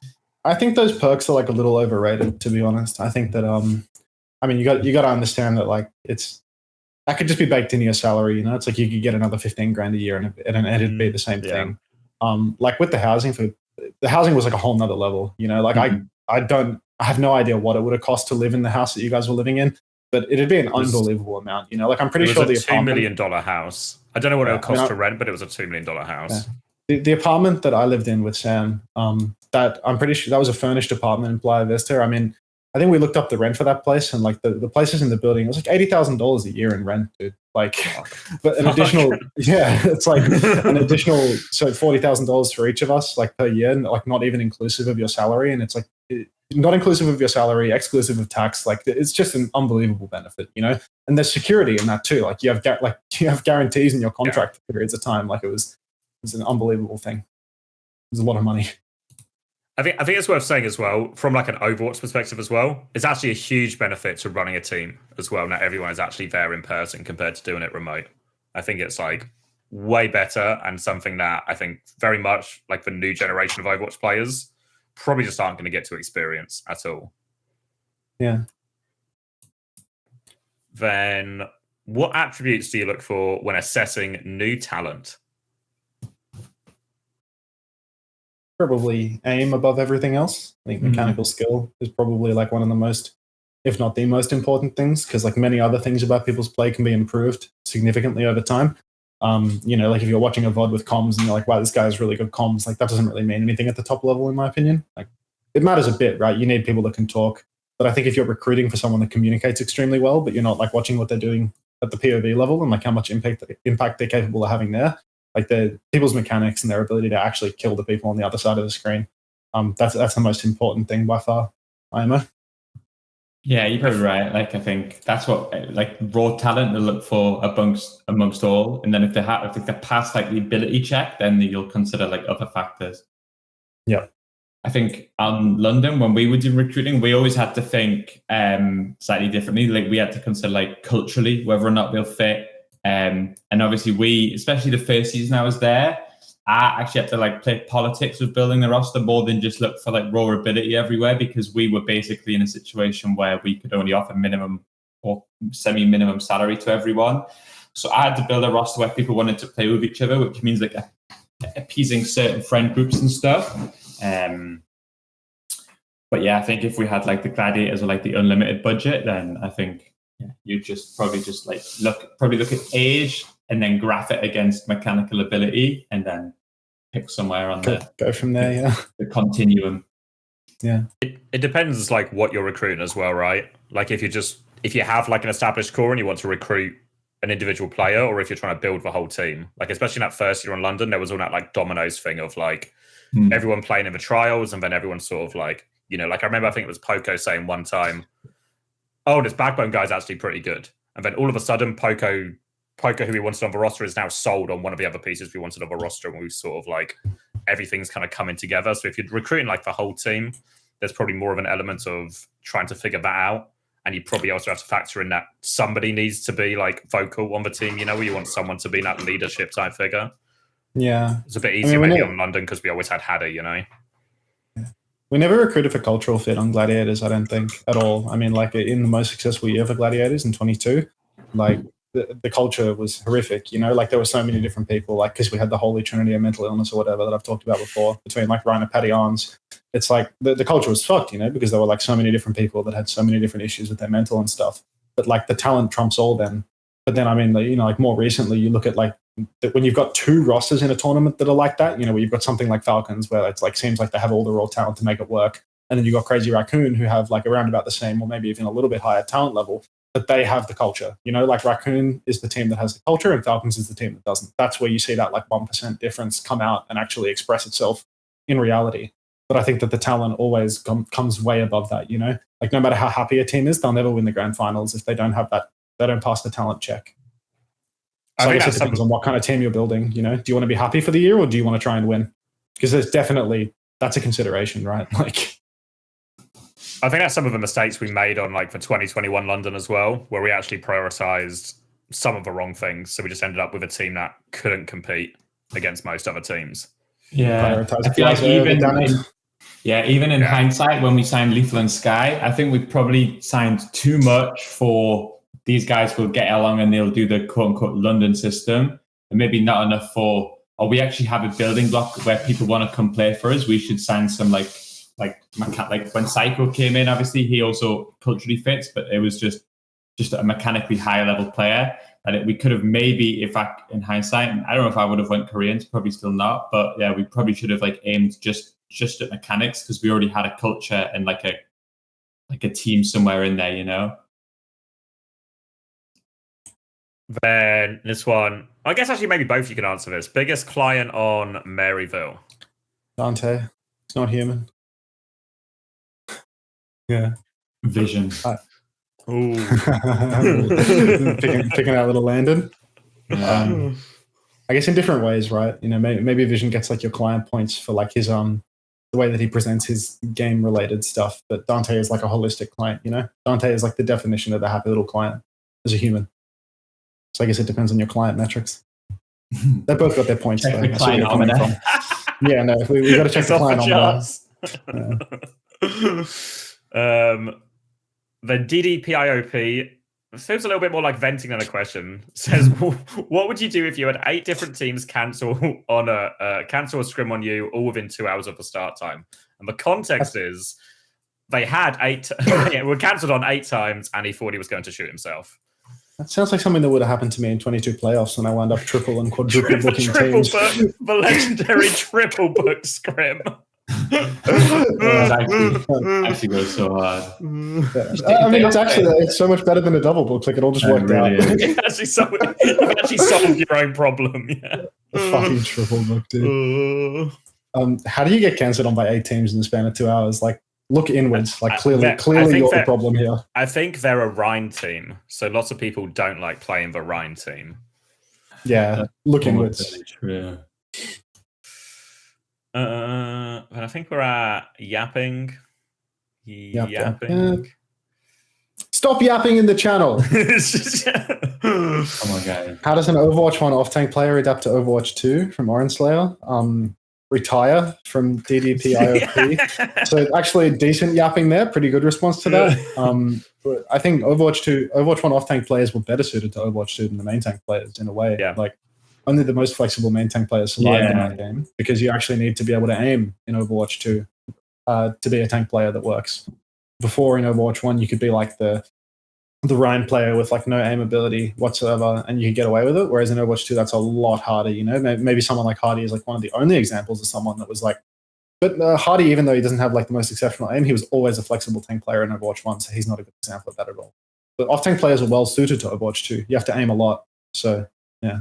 I think those perks are like a little overrated, to be honest. I think that I mean, you got to understand that like that could just be baked into your salary. You know, it's like you could get another $15,000 a year, and it'd be the same thing. Like with the housing, was like a whole nother level. You know, like I have no idea what it would have cost to live in the house that you guys were living in, but it'd be an unbelievable amount. You know, like I'm pretty sure the $2 million house. I don't know what it would cost to rent, but it was a $2 million house. The apartment that I lived in with Sam, that I'm pretty sure that was a furnished apartment in Playa Vista. I mean, I think we looked up the rent for that place, and like the places in the building, it was like $80,000 a year in rent, dude. Like, but an additional, it's like an additional, so $40,000 for each of us, like per year, and like not even inclusive of your salary, and it's like not inclusive of your salary, exclusive of tax. Like, it's just an unbelievable benefit, you know. And there's security in that too. Like, you have guarantees in your contract for periods of time. Like, it was an unbelievable thing. It was a lot of money. I think it's worth saying as well, from like an Overwatch perspective as well, it's actually a huge benefit to running a team as well. Now everyone is actually there in person compared to doing it remote. I think it's like way better, and something that I think very much like the new generation of Overwatch players probably just aren't going to get to experience at all. Yeah. Then what attributes do you look for when assessing new talent? probably aim above everything else. I think mechanical skill is probably like one of the most, if not the most important things, because like many other things about people's play can be improved significantly over time. Like if you're watching a VOD with comms and you're like, wow, this guy has really good comms, like that doesn't really mean anything at the top level, in my opinion. Like it matters a bit, right? You need people that can talk. But I think if you're recruiting for someone that communicates extremely well, but you're not like watching what they're doing at the POV level and like how much impact they're capable of having there, like the people's mechanics and their ability to actually kill the people on the other side of the screen. That's the most important thing by far, IMO. Yeah, you're probably right. Like I think that's what like raw talent to look for amongst all, and then if they pass like the ability check, then you'll consider like other factors. Yeah. I think London, when we were doing recruiting, we always had to think slightly differently. Like we had to consider like culturally whether or not they'll fit. And obviously especially the first season I was there, I actually had to like play politics with building the roster more than just look for like raw ability everywhere, because we were basically in a situation where we could only offer minimum or semi-minimum salary to everyone. So I had to build a roster where people wanted to play with each other, which means like appeasing certain friend groups and stuff. But yeah, I think if we had like the gladiators or like the unlimited budget, then I think you just probably just like look at age and then graph it against mechanical ability and then pick somewhere on go from there. Yeah, the continuum. Yeah, it depends like what you're recruiting as well, right? Like if you have like an established core and you want to recruit an individual player, or if you're trying to build the whole team. Like especially in that first year in London, there was all that like dominoes thing of like everyone playing in the trials, and then everyone sort of like, like I remember I think it was Poco saying one time, oh, this backbone guy's actually pretty good. And then all of a sudden Poco who we wanted on the roster is now sold on one of the other pieces we wanted on the roster, and we've sort of like everything's kind of coming together. So if you're recruiting like the whole team, there's probably more of an element of trying to figure that out. And you probably also have to factor in that somebody needs to be like vocal on the team, where you want someone to be that leadership type figure. Yeah. It's a bit easier maybe on London because we always had Haddy, Yeah. We never recruited for cultural fit on Gladiators, I don't think, at all. I mean, like in the most successful year for Gladiators in 22, like the culture was horrific, like there were so many different people, like because we had the holy trinity of mental illness or whatever that I've talked about before between like Ryan and Paddy Arns. It's like the culture was fucked, because there were like so many different people that had so many different issues with their mental and stuff. But like the talent trumps all then. But then, I mean, like more recently, you look at like when you've got two rosters in a tournament that are like that, where you've got something like Falcons where it's like seems like they have all the raw talent to make it work. And then you've got Crazy Raccoon who have like around about the same or maybe even a little bit higher talent level, but they have the culture. Like Raccoon is the team that has the culture and Falcons is the team that doesn't. That's where you see that like 1% difference come out and actually express itself in reality. But I think that the talent always comes way above that, Like no matter how happy a team is, they'll never win the grand finals if they don't have that, they don't pass the talent check. So I guess it depends on what kind of team you're building, Do you want to be happy for the year or do you want to try and win? Because that's a consideration, right? Like, I think that's some of the mistakes we made on like for 2021 London as well, where we actually prioritized some of the wrong things. So we just ended up with a team that couldn't compete against most other teams. Yeah, I feel like even in hindsight, when we signed Lethal and Sky, I think we probably signed too much for these guys will get along and they'll do the quote unquote London system, and maybe not enough for, we actually have a building block where people want to come play for us. We should sign some like when Psycho came in, obviously he also culturally fits, but it was just a mechanically higher level player. And we could have maybe, in hindsight, I don't know if I would have went Koreans, probably still not, but yeah, we probably should have like aimed just at mechanics because we already had a culture and like a team somewhere in there, Then this one, I guess actually maybe both you can answer this. Biggest client on Maryville? Dante. It's not human. Yeah. Vision. Ooh. picking out little Landon. I guess in different ways, right? Maybe Vision gets like your client points for like his the way that he presents his game related stuff, but Dante is like a holistic client, Dante is like the definition of a happy little client as a human. So I guess it depends on your client metrics. They both got their points. Check the client almanac. Yeah, no, we got to check the client almanac. The DDPIOP feels a little bit more like venting than a question. It says, what would you do if you had 8 different teams cancel a scrim on you all within 2 hours of the start time? And the context is they had 8, were cancelled on 8 times, and he thought he was going to shoot himself. That sounds like something that would have happened to me in 22 playoffs when I wound up triple and quadruple booking teams. The legendary triple book scrim. actually goes so hard. I mean, it's so much better than a double book. Like, it all just worked out. You actually solved your own problem. Yeah. A fucking triple book, dude. How do you get cancelled on by 8 teams in the span of 2 hours? Like, look inwards. Like, clearly you're the problem here. I think they're a Rhine team, so lots of people don't like playing the Rhine team. Yeah, look inwards. True. And I think we're at yapping. Yapping. Stop yapping in the channel. Oh my god. How does an Overwatch 1 off-tank player adapt to Overwatch 2 from Orange Slayer? Retire from DDP IOP. So actually decent yapping there. Pretty good response to that. But I think Overwatch 1 off-tank players were better suited to Overwatch 2 than the main tank players in a way. Yeah. Like, only the most flexible main tank players survived in that game, because you actually need to be able to aim in Overwatch 2 to be a tank player that works. Before in Overwatch 1, you could be like the Rhine player with like no aim ability whatsoever, and you could get away with it. Whereas in Overwatch 2, that's a lot harder. You know, maybe someone like Hardy is like one of the only examples of someone that was like. But Hardy, even though he doesn't have like the most exceptional aim, he was always a flexible tank player in Overwatch 1, so he's not a good example of that at all. But off-tank players are well suited to Overwatch 2. You have to aim a lot, so yeah.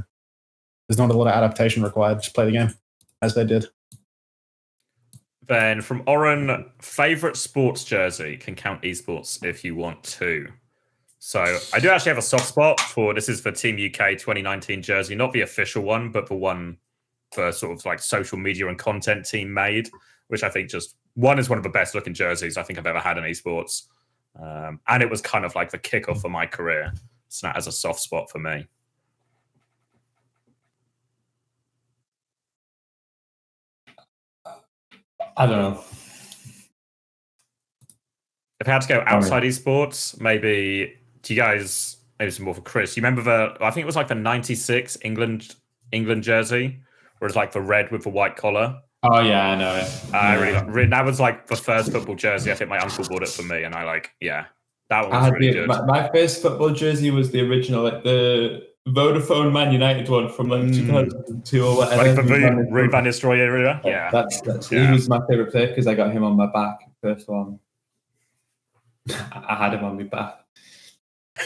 There's not a lot of adaptation required. Just play the game as they did. Then from Oren, favorite sports jersey, can count esports if you want to. So I do actually have a soft spot for, this is for Team UK 2019 jersey, not the official one, but the one for sort of like social media and content team made, which I think just one is one of the best looking jerseys I think I've ever had in esports. And it was kind of like the kickoff for my career. So that has a soft spot for me. I don't know. If I had to go outside esports, maybe, do you guys, maybe some more for Chris, you remember I think it was like the 96 England jersey, where it's like the red with the white collar? Oh yeah, I know it. I really that was like the first football jersey. I think my uncle bought it for me, and I that one was really good. My first football jersey was the original, like the Vodafone Man United one from like 2002 or whatever. Like the Ruud van Nistelrooy area? Yeah. He was my favourite player because I got him on my back. First one. I had him on my back.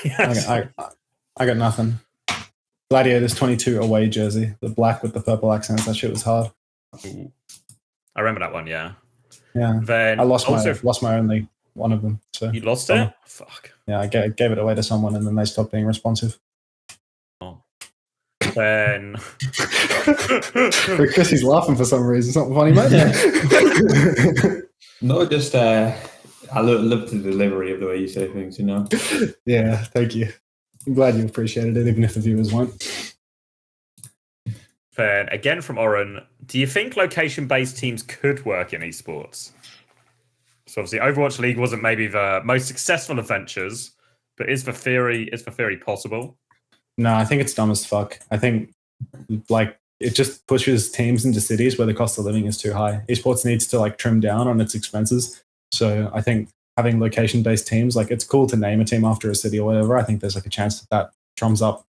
I got nothing. Gladiators 22 away jersey. The black with the purple accents. That shit was hard. Ooh. I remember that one, yeah. Yeah. Then I lost my only one of them. So you lost it? Fuck. Yeah, I gave it away to someone and then they stopped being responsive. Then Chris is laughing for some reason. It's not funny, mate. No, just I love the delivery of the way you say things, you know. Yeah, thank you. I'm glad you appreciated it, even if the viewers won't. Then again from Oren, do you think location-based teams could work in esports? So obviously, Overwatch League wasn't maybe the most successful of ventures, but is the theory possible? No, I think it's dumb as fuck. I think like it just pushes teams into cities where the cost of living is too high. Esports needs to like trim down on its expenses. So I think having location-based teams, like it's cool to name a team after a city or whatever. I think there's like a chance that drums up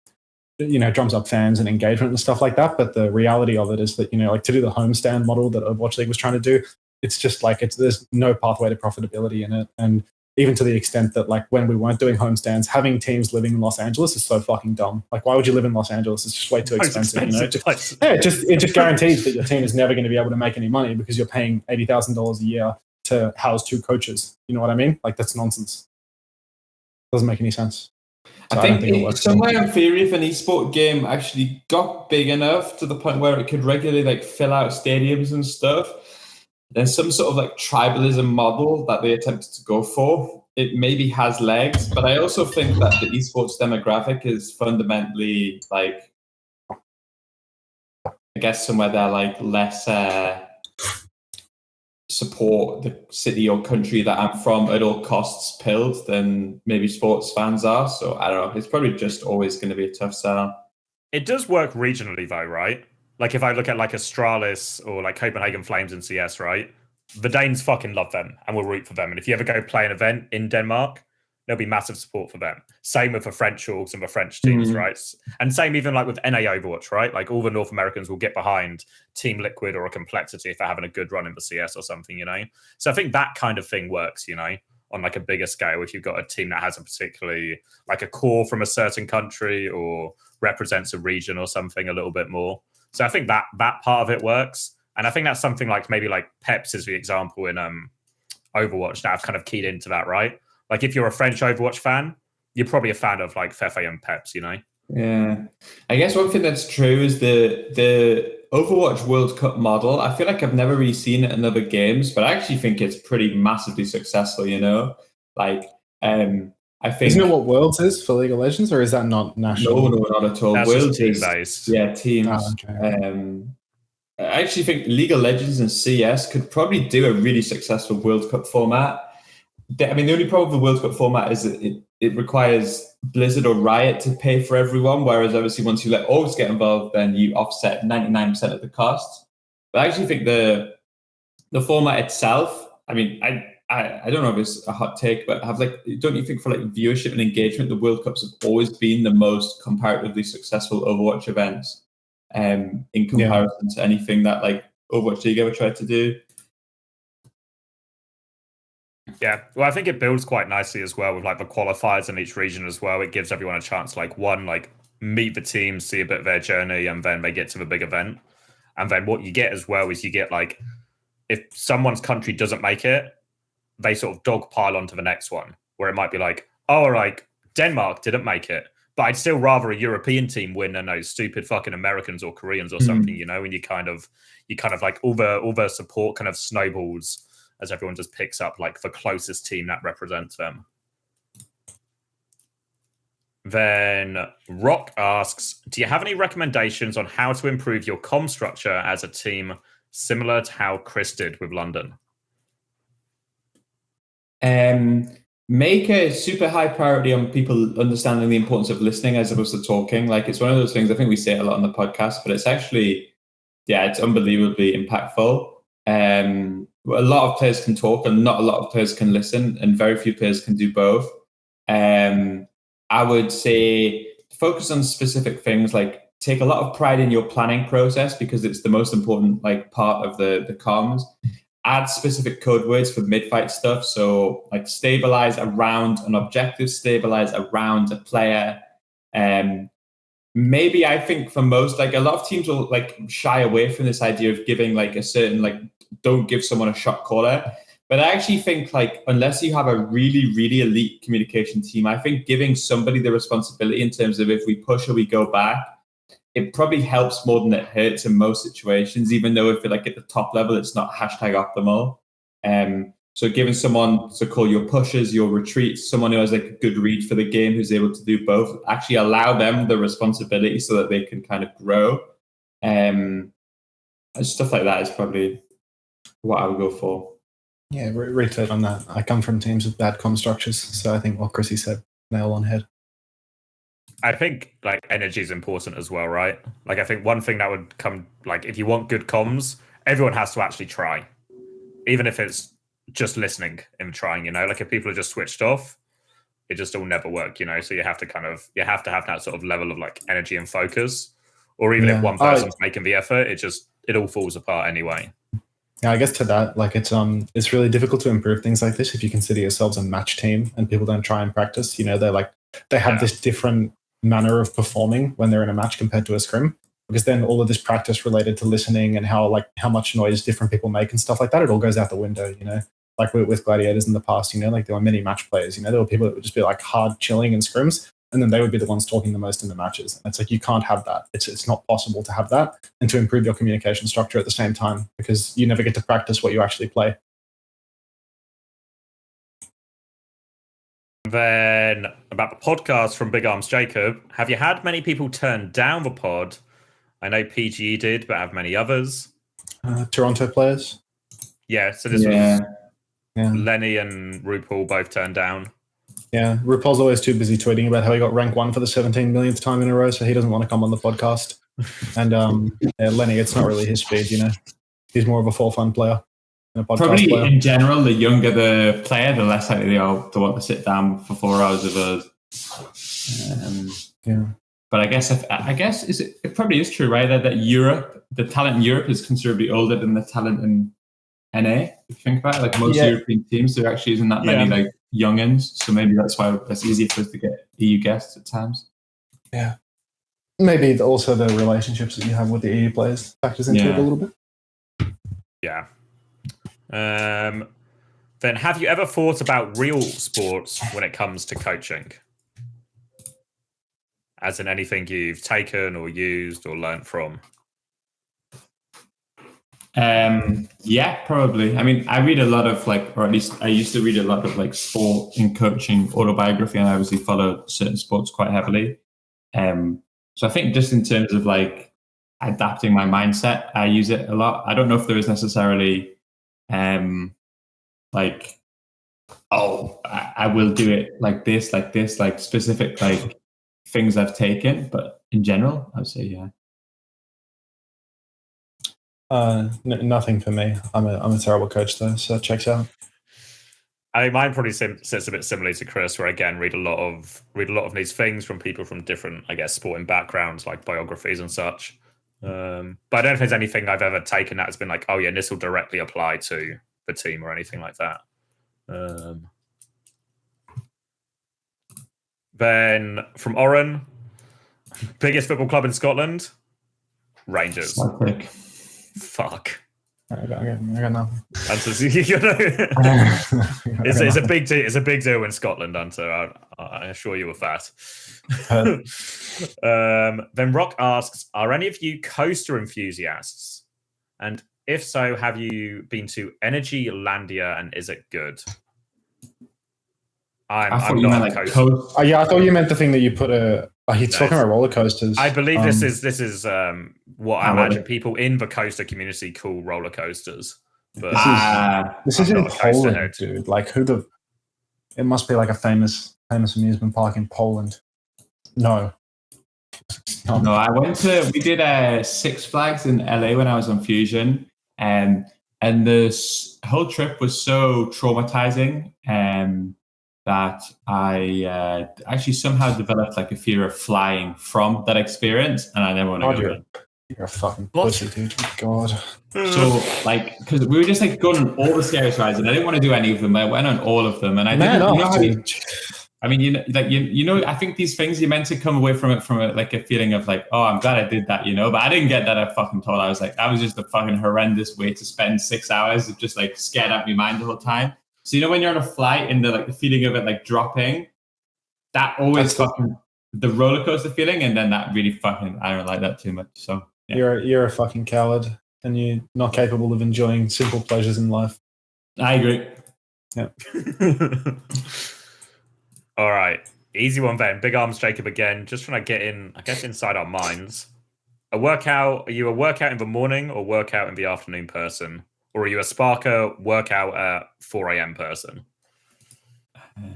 fans and engagement and stuff like that. But the reality of it is that, like to do the homestand model that Overwatch League was trying to do, it's just like there's no pathway to profitability in it. And even to the extent that like when we weren't doing homestands, having teams living in Los Angeles is so fucking dumb. Like, why would you live in Los Angeles? It's just way too expensive. It just guarantees that your team is never going to be able to make any money because you're paying $80,000 a year to house 2 coaches. You know what I mean? Like, that's nonsense. Doesn't make any sense. So I think somewhere in theory, if an esport game actually got big enough to the point where it could regularly like fill out stadiums and stuff, there's some sort of like tribalism model that they attempted to go for. It maybe has legs, but I also think that the esports demographic is fundamentally like, I guess somewhere they're like less support the city or country that I'm from at all costs pilled than maybe sports fans are. So I don't know. It's probably just always going to be a tough sell. It does work regionally though, right? Like if I look at like Astralis or like Copenhagen Flames in CS, right? The Danes fucking love them and will root for them. And if you ever go play an event in Denmark, there'll be massive support for them. Same with the French orgs and the French teams, right? And same even like with NA Overwatch, right? Like all the North Americans will get behind Team Liquid or a Complexity if they're having a good run in the CS or something, you know? So I think that kind of thing works, you know, on like a bigger scale if you've got a team that has a particularly like a core from a certain country or represents a region or something a little bit more. So I think that part of it works. And I think that's something like maybe like Peps is the example in Overwatch that I've kind of keyed into that, right? Like if you're a French Overwatch fan, you're probably a fan of like Fefe and Peps, you know? Yeah. I guess one thing that's true is the Overwatch World Cup model. I feel like I've never really seen it in other games, but I actually think it's pretty massively successful, you know? Like, I think... Isn't it what Worlds is for League of Legends, or is that not national? No, not at all. That's Worlds just team-based. Yeah, teams. Oh, okay. I actually think League of Legends and CS could probably do a really successful World Cup format. I mean, the only problem with the World Cup format is that it requires Blizzard or Riot to pay for everyone, whereas obviously once you let orgs get involved, then you offset 99% of the costs. But I actually think the format itself, I mean, I don't know if it's a hot take, but don't you think for like viewership and engagement, the World Cups have always been the most comparatively successful Overwatch events in comparison to anything that like Overwatch League ever tried to do? Yeah, well, I think it builds quite nicely as well with like the qualifiers in each region as well. It gives everyone a chance, like meet the team, see a bit of their journey, and then they get to the big event. And then what you get as well is you get like, if someone's country doesn't make it, they sort of dogpile onto the next one, where it might be like, oh, like Denmark didn't make it, but I'd still rather a European team win than those stupid fucking Americans or Koreans or something, you know. And you kind of like all the support kind of snowballs as everyone just picks up like the closest team that represents them. Then Rock asks, do you have any recommendations on how to improve your comm structure as a team, similar to how Chris did with London? Make a super high priority on people understanding the importance of listening as opposed to talking. Like, it's one of those things, I think we say it a lot on the podcast, but it's actually, it's unbelievably impactful. A lot of players can talk and not a lot of players can listen, and very few players can do both. I would say focus on specific things, like take a lot of pride in your planning process because it's the most important like part of the comms. Add specific code words for mid-fight stuff. So like stabilize around an objective, stabilize around a player. Maybe I think for most, like a lot of teams will like shy away from this idea of giving like a certain, like don't give someone a shot caller. But I actually think like unless you have a really, really elite communication team, I think giving somebody the responsibility in terms of if we push or we go back, it probably helps more than it hurts in most situations, even though if like at the top level, it's not #optimal. So giving someone to call your pushes, your retreats, someone who has like a good read for the game, who's able to do both, actually allow them the responsibility so that they can kind of grow. Stuff like that is probably what I would go for. Yeah, retweet on that. I come from teams with bad comm structures, so I think what Chrissy said, nail on head. I think like energy is important as well, right? Like I think one thing that would come, like if you want good comms, everyone has to actually try, even if it's just listening and trying, you know. Like if people are just switched off, it just will never work, you know. So you have to have that sort of level of like energy and focus, or even if one person's making the effort, it all falls apart anyway. Yeah, I guess to that, like it's really difficult to improve things like this if you consider yourselves a match team and people don't try and practice. You know, they have this different manner of performing when they're in a match compared to a scrim, because then all of this practice related to listening and how much noise different people make and stuff like that, it all goes out the window. You know, like with gladiators in the past, you know, like there were many match players. You know, there were people that would just be like hard chilling in scrims, and then they would be the ones talking the most in the matches. And it's like, you can't have that. It's not possible to have that and to improve your communication structure at the same time, because you never get to practice what you actually play. Then about the podcast from Big Arms Jacob, have you had many people turn down the pod? I know PGE did, but have many others? Toronto players. Yeah, so this was Yeah. Lenny and RuPaul both turned down. Yeah, RuPaul's always too busy tweeting about how he got rank 1 for the 17 millionth time in a row, so he doesn't want to come on the podcast. And Lenny, it's not really his speed, you know. He's more of a for-fun player than a podcast Probably player. in general, the younger the player, the less likely they are to want to sit down for 4 hours of a. Yeah. But I guess it probably is true, right? That Europe, the talent in Europe is considerably older than the talent in NA. If you think about it, like most European teams, there actually isn't that many like youngins, so maybe that's why it's easier for us to get EU guests at times. Yeah, maybe also the relationships that you have with the EU players factors into it a little bit. Yeah. Then have you ever thought about real sports when it comes to coaching? As in anything you've taken or used or learned from? Yeah, probably. I mean, I read a lot of or at least I used to read a lot of sport and coaching autobiography, and I obviously follow certain sports quite heavily. So I think just in terms of adapting my mindset, I use it a lot. I don't know if there is necessarily I will do it like this, specific things I've taken, but in general, I'd say yeah. Nothing for me. I'm a terrible coach though, so that checks out. I mean, mine probably sits a bit similarly to Chris, where again read a lot of these things from people from different, I guess, sporting backgrounds, like biographies and such. But I don't know if there's anything I've ever taken that has been like, oh yeah, this will directly apply to the team or anything like that. Then from Oren, biggest football club in Scotland, Rangers. Fuck. I got nothing. It's a big deal. It's a big deal in Scotland, Hunter. I assure you of that. Then Rock asks, "Are any of you coaster enthusiasts? And if so, have you been to Energy Landia, and is it good?" I'm not a coaster. Yeah, I thought you meant the thing that you put he's talking about roller coasters. I believe this is what I imagine people in the coaster community call roller coasters. But this is in Poland, dude. It must be like a famous amusement park in Poland. No, we did Six Flags in LA when I was on Fusion, and this whole trip was so traumatizing that I actually somehow developed a fear of flying from that experience, and I never want to go again. You're a fucking pussy, dude. God. So, because we were just going on all the scariest rides, and I didn't want to do any of them. I went on all of them, and I didn't. I think these things you're meant to come away from it a feeling of oh, I'm glad I did that, But I didn't get that at fucking all. I was that was just a fucking horrendous way to spend 6 hours of just scared out of my mind the whole time. So when you're on a flight and the feeling of it dropping, that always the roller coaster feeling, and then that really I don't like that too much. So yeah. You're a fucking coward, and you're not capable of enjoying simple pleasures in life. I agree. Yeah. All right, easy one then. Big Arms Jacob again, just trying to get in, I guess, inside our minds. Are you a workout in the morning or workout in the afternoon person? Or are you a Sparker workout at 4 a.m. person?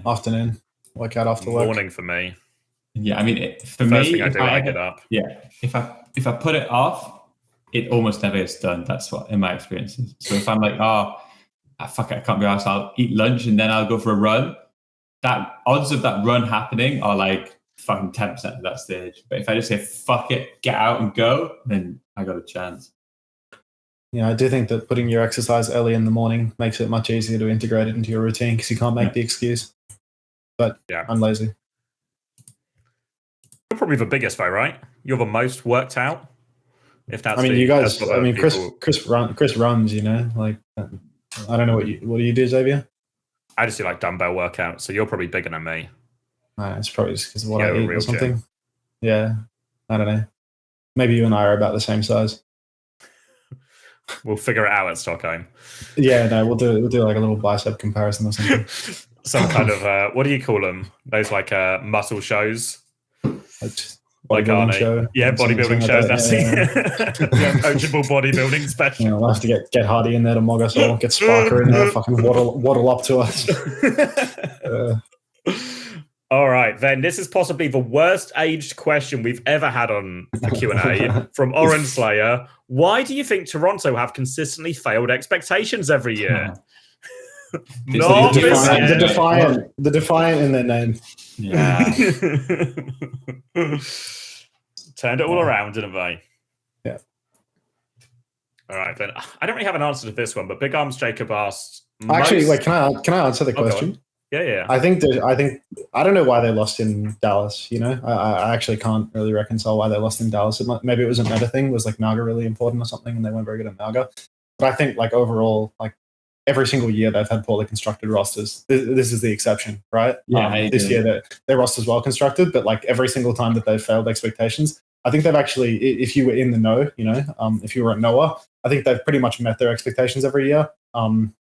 Afternoon. Workout after work. Morning for me. Yeah, I mean, for me, first thing I do when I get up. Yeah, if I put it off, it almost never gets done. That's what, in my experiences. So if I'm fuck it, I can't be arsed, I'll eat lunch and then I'll go for a run. That odds of that run happening are fucking 10% at that stage. But if I just say, fuck it, get out and go, then I got a chance. Yeah, I do think that putting your exercise early in the morning makes it much easier to integrate it into your routine because you can't make the excuse. But yeah, I'm lazy. You're probably the biggest though, right? You're the most worked out. If that's you guys. Chris runs. I don't know what do you do, Xavier? I just do dumbbell workouts. So you're probably bigger than me. It's probably just because of what I eat or something. Gym. Yeah, I don't know. Maybe you and I are about the same size. We'll figure it out at Stockholm. Yeah, no, we'll do a little bicep comparison or something. Some kind of what do you call them? Those muscle shows. bodybuilding show. Yeah, bodybuilding shows. That's the Uncoachable bodybuilding special. Yeah, we'll have to get Hardy in there to mog us all. Get Sparker in there, fucking waddle up to us. All right, then this is possibly the worst aged question we've ever had on the Q&A from Orange Slayer. Why do you think Toronto have consistently failed expectations every year? The defiant in their name. Yeah. Turned it all around, didn't they? Yeah. All right, then. I don't really have an answer to this one, but Big Arms Jacob asked. Actually, wait, can I answer the question? Yeah. I think I don't know why they lost in Dallas. You know, I actually can't really reconcile why they lost in Dallas. Maybe it was a meta thing. Was like Malga really important or something, and they weren't very good at Malga. But I think like overall, like every single year they've had poorly constructed rosters. This is the exception, right? Yeah. This year their roster's well constructed, but like every single time that they've failed expectations, I think they've actually, if you were in the know, you know, if you were at Noah, I think they've pretty much met their expectations every year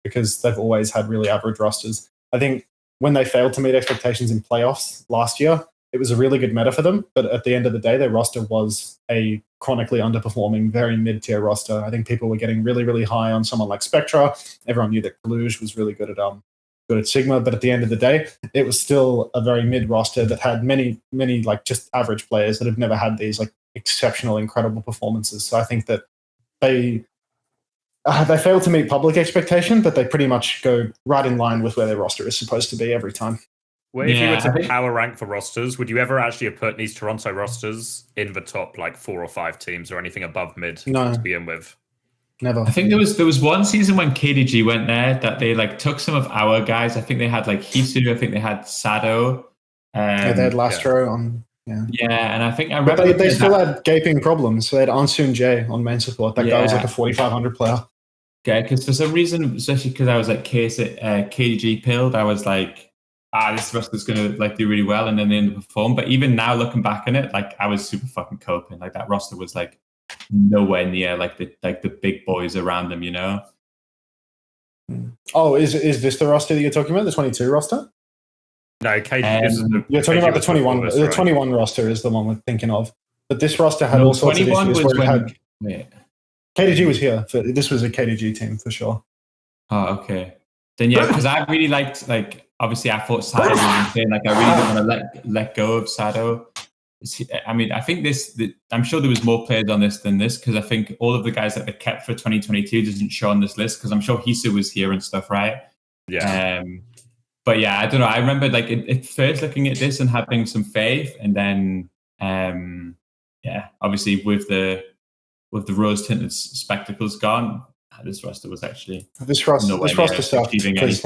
because they've always had really average rosters. I think when they failed to meet expectations in playoffs last year, it was a really good meta for them. But at the end of the day, their roster was a chronically underperforming, very mid-tier roster. I think people were getting really, really high on someone like Spectra. Everyone knew that Kaluge was really good at Sigma. But at the end of the day, it was still a very mid roster that had many, many like just average players that have never had these like exceptional, incredible performances. So I think that they failed to meet public expectation, but they pretty much go right in line with where their roster is supposed to be every time. Well, if you were to power rank for rosters, would you ever actually have put these Toronto rosters in the top like 4 or 5 teams or anything above mid to begin with? Never. I think there was one season when KDG went there that they like took some of our guys. I think they had like Hisu. I think they had Sado. They had Lastro on. Yeah, and I think I remember but they still had gaping problems. They had Ansun J on main support. That guy was like a 4,500 player. Okay, because for some reason, especially because I was like KDG pilled, I was like, this roster's gonna like do really well, and then they underperformed. But even now, looking back on it, like I was super fucking coping. Like that roster was like nowhere near like the big boys around them, you know. Oh, is this the roster that you're talking about? The 22 roster? No, you're talking about the 21. The 21 roster is the one we're thinking of. But this roster had all sorts of issues where it had. KDG was here. This was a KDG team for sure. Oh, okay. Then yeah, because I really liked like. Obviously, I thought Sado was insane. Like, I really don't want to let go of Sado. I mean, I think I'm sure there was more players on this than this because I think all of the guys that they kept for 2022 doesn't show on this list because I'm sure Hisu was here and stuff, right? Yeah. But yeah, I don't know. I remember like at first looking at this and having some faith, and then obviously with the rose tinted spectacles gone. This roster was actually this roster sucked because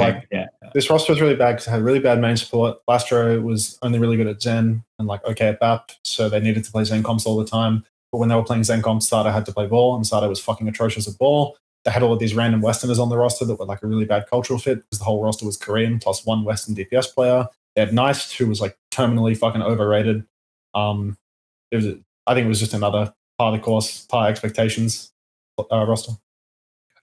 this roster was really bad because it had really bad main support. Lastro was only really good at Zen and like okay at BAP, so they needed to play Zen comps all the time. But when they were playing Zen comps, Sada had to play ball, and Sada was fucking atrocious at ball. They had all of these random Westerners on the roster that were like a really bad cultural fit because the whole roster was Korean plus one Western DPS player. They had Nice, who was like terminally fucking overrated. I think it was just another part of the course, part of expectations roster.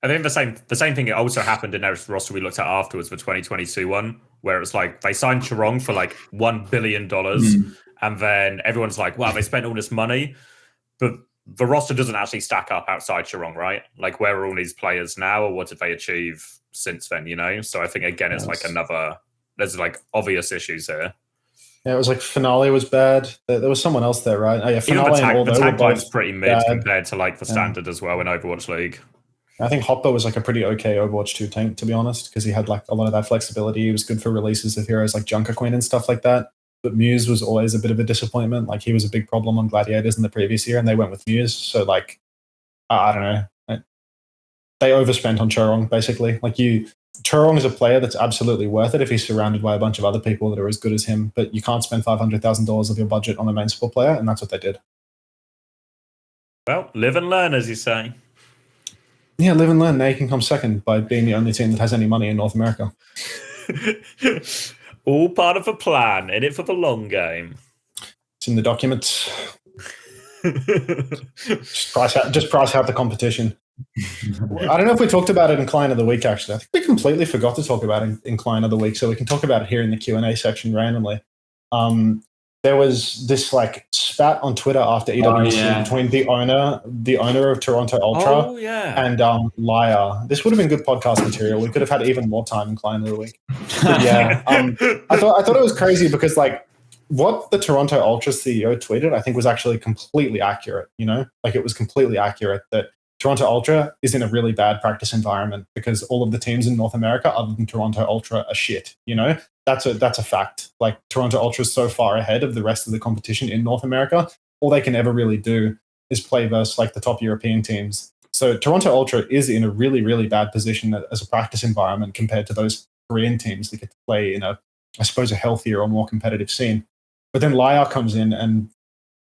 I think the same thing also happened in our roster we looked at afterwards for 2022 one, where it was like they signed Chorong for like $1 billion, and then everyone's like, wow, they spent all this money, but the roster doesn't actually stack up outside Chorong, right? Like, where are all these players now, or what did they achieve since then, you know? So I think, again, it's like there's like obvious issues here. Yeah, it was like Finale was bad. There was someone else there, right? Oh, yeah, Finale and the tag line's pretty mid compared to like the standard as well in Overwatch League. I think Hopper was like a pretty okay Overwatch 2 tank, to be honest, because he had like a lot of that flexibility. He was good for releases of heroes like Junker Queen and stuff like that. But Muse was always a bit of a disappointment. Like he was a big problem on Gladiators in the previous year, and they went with Muse. So like, I don't know. They overspent on Chorong, basically. Like Chorong is a player that's absolutely worth it if he's surrounded by a bunch of other people that are as good as him. But you can't spend $500,000 of your budget on a main support player, and that's what they did. Well, live and learn, as you say. Yeah, live and learn. Now you can come second by being the only team that has any money in North America. All part of a plan, in it for the long game. It's in the documents. just price out the competition. I don't know if we talked about it in Client of the Week, actually. I think we completely forgot to talk about it in Client of the Week, so we can talk about it here in the Q&A section randomly. there was this like spat on Twitter after EWC between the owner of Toronto Ultra and Liar. This would have been good podcast material. We could have had even more time in Client of the Week. But yeah, I thought it was crazy because like what the Toronto Ultra CEO tweeted, I think was actually completely accurate. You know, like it was completely accurate that Toronto Ultra is in a really bad practice environment because all of the teams in North America other than Toronto Ultra are shit, you know? That's a fact. Like Toronto Ultra is so far ahead of the rest of the competition in North America. All they can ever really do is play versus like the top European teams. So Toronto Ultra is in a really, really bad position as a practice environment compared to those Korean teams that get to play in I suppose, a healthier or more competitive scene. But then Liar comes in and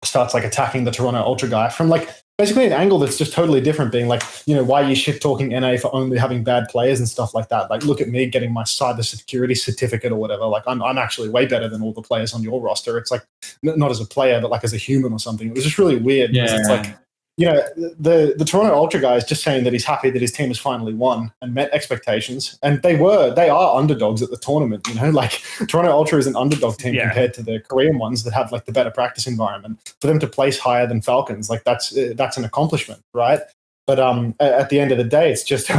starts like attacking the Toronto Ultra guy from like basically an angle that's just totally different, being like, you know, why are you shit talking NA for only having bad players and stuff like that? Like, look at me getting my cybersecurity certificate or whatever. Like, I'm actually way better than all the players on your roster. It's like not as a player, but like as a human or something. It was just really weird. Yeah. It's like, you know, the Toronto Ultra guy is just saying that he's happy that his team has finally won and met expectations. And they are underdogs at the tournament, you know, like Toronto Ultra is an underdog team compared to the Korean ones that have like the better practice environment. For them to place higher than Falcons, like that's an accomplishment, right? But at the end of the day, it's just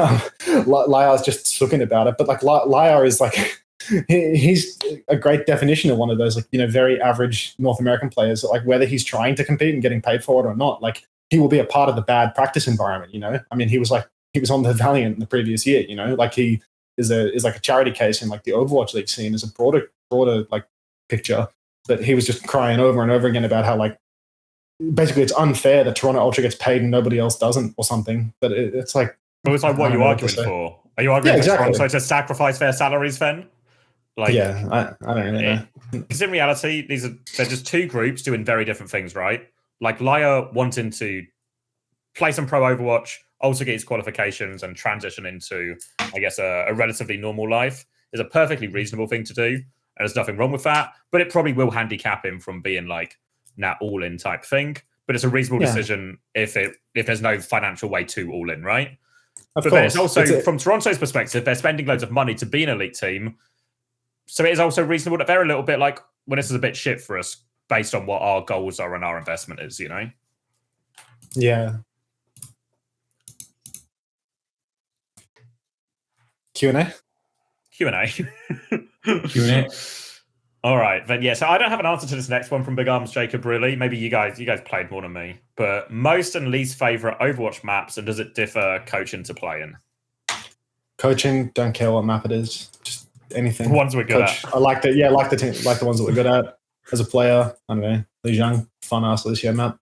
Liar's just sucking about it. But like Liar is like, he's a great definition of one of those like, you know, very average North American players, like whether he's trying to compete and getting paid for it or not, like he will be a part of the bad practice environment, you know? I mean, he was on the Valiant in the previous year, you know? Like he is like a charity case in like the Overwatch League scene as a broader like picture. But he was just crying over and over again about how like basically it's unfair that Toronto Ultra gets paid and nobody else doesn't or something. But it's like... But it's like, what are you arguing for? Are you arguing for Toronto to sacrifice their salaries then? Like, yeah, I don't really know. Because in reality, they're just two groups doing very different things, right? Like Liar wanting to play some pro Overwatch, also get his qualifications and transition into, I guess, a relatively normal life is a perfectly reasonable thing to do. And there's nothing wrong with that. But it probably will handicap him from being like all in type thing. But it's a reasonable decision if there's no financial way to all in, right? But then it's also, from Toronto's perspective, they're spending loads of money to be an elite team. So it is also reasonable that they're a little bit like, well, this is a bit shit for us based on what our goals are and our investment is, you know? Yeah. Q&A? Q&A. Q&A. All right. Then, yeah, so I don't have an answer to this next one from Big Arms Jacob, really. Maybe you guys played more than me. But most and least favorite Overwatch maps, and does it differ coaching to playing? Coaching, don't care what map it is. Just anything. The ones we're good at. I like the team, like the ones that we're good at. As a player, I don't know, Lijiang, fun ass Lucio map.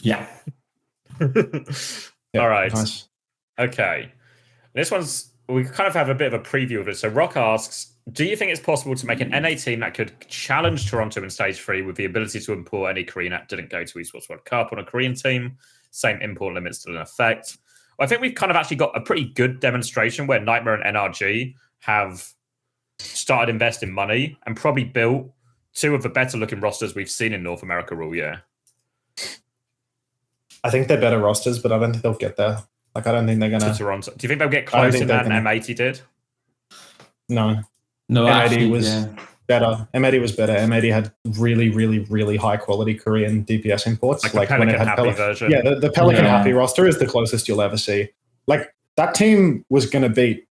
Yeah. All right. Nice. Okay. This one's, we kind of have a bit of a preview of it. So Rock asks, do you think it's possible to make an NA team that could challenge Toronto in stage 3 with the ability to import any Korean that didn't go to Esports World Cup on a Korean team? Same import limits still in effect. I think we've kind of actually got a pretty good demonstration where Nightmare and NRG have started investing money and probably built two of the better looking rosters we've seen in North America all year. I think they're better rosters, but I don't think they'll get there. Like, I don't think they're going to Toronto. Do you think they'll get closer than M80 did? No. No, M80 was better. M80 was better. M80 had really, really, really high quality Korean DPS imports. Like the Pelican Happy version. Yeah, the Pelican Happy roster is the closest you'll ever see. Like, that team was going to beat...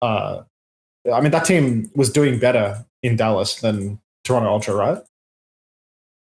that team was doing better in Dallas than Toronto Ultra, right?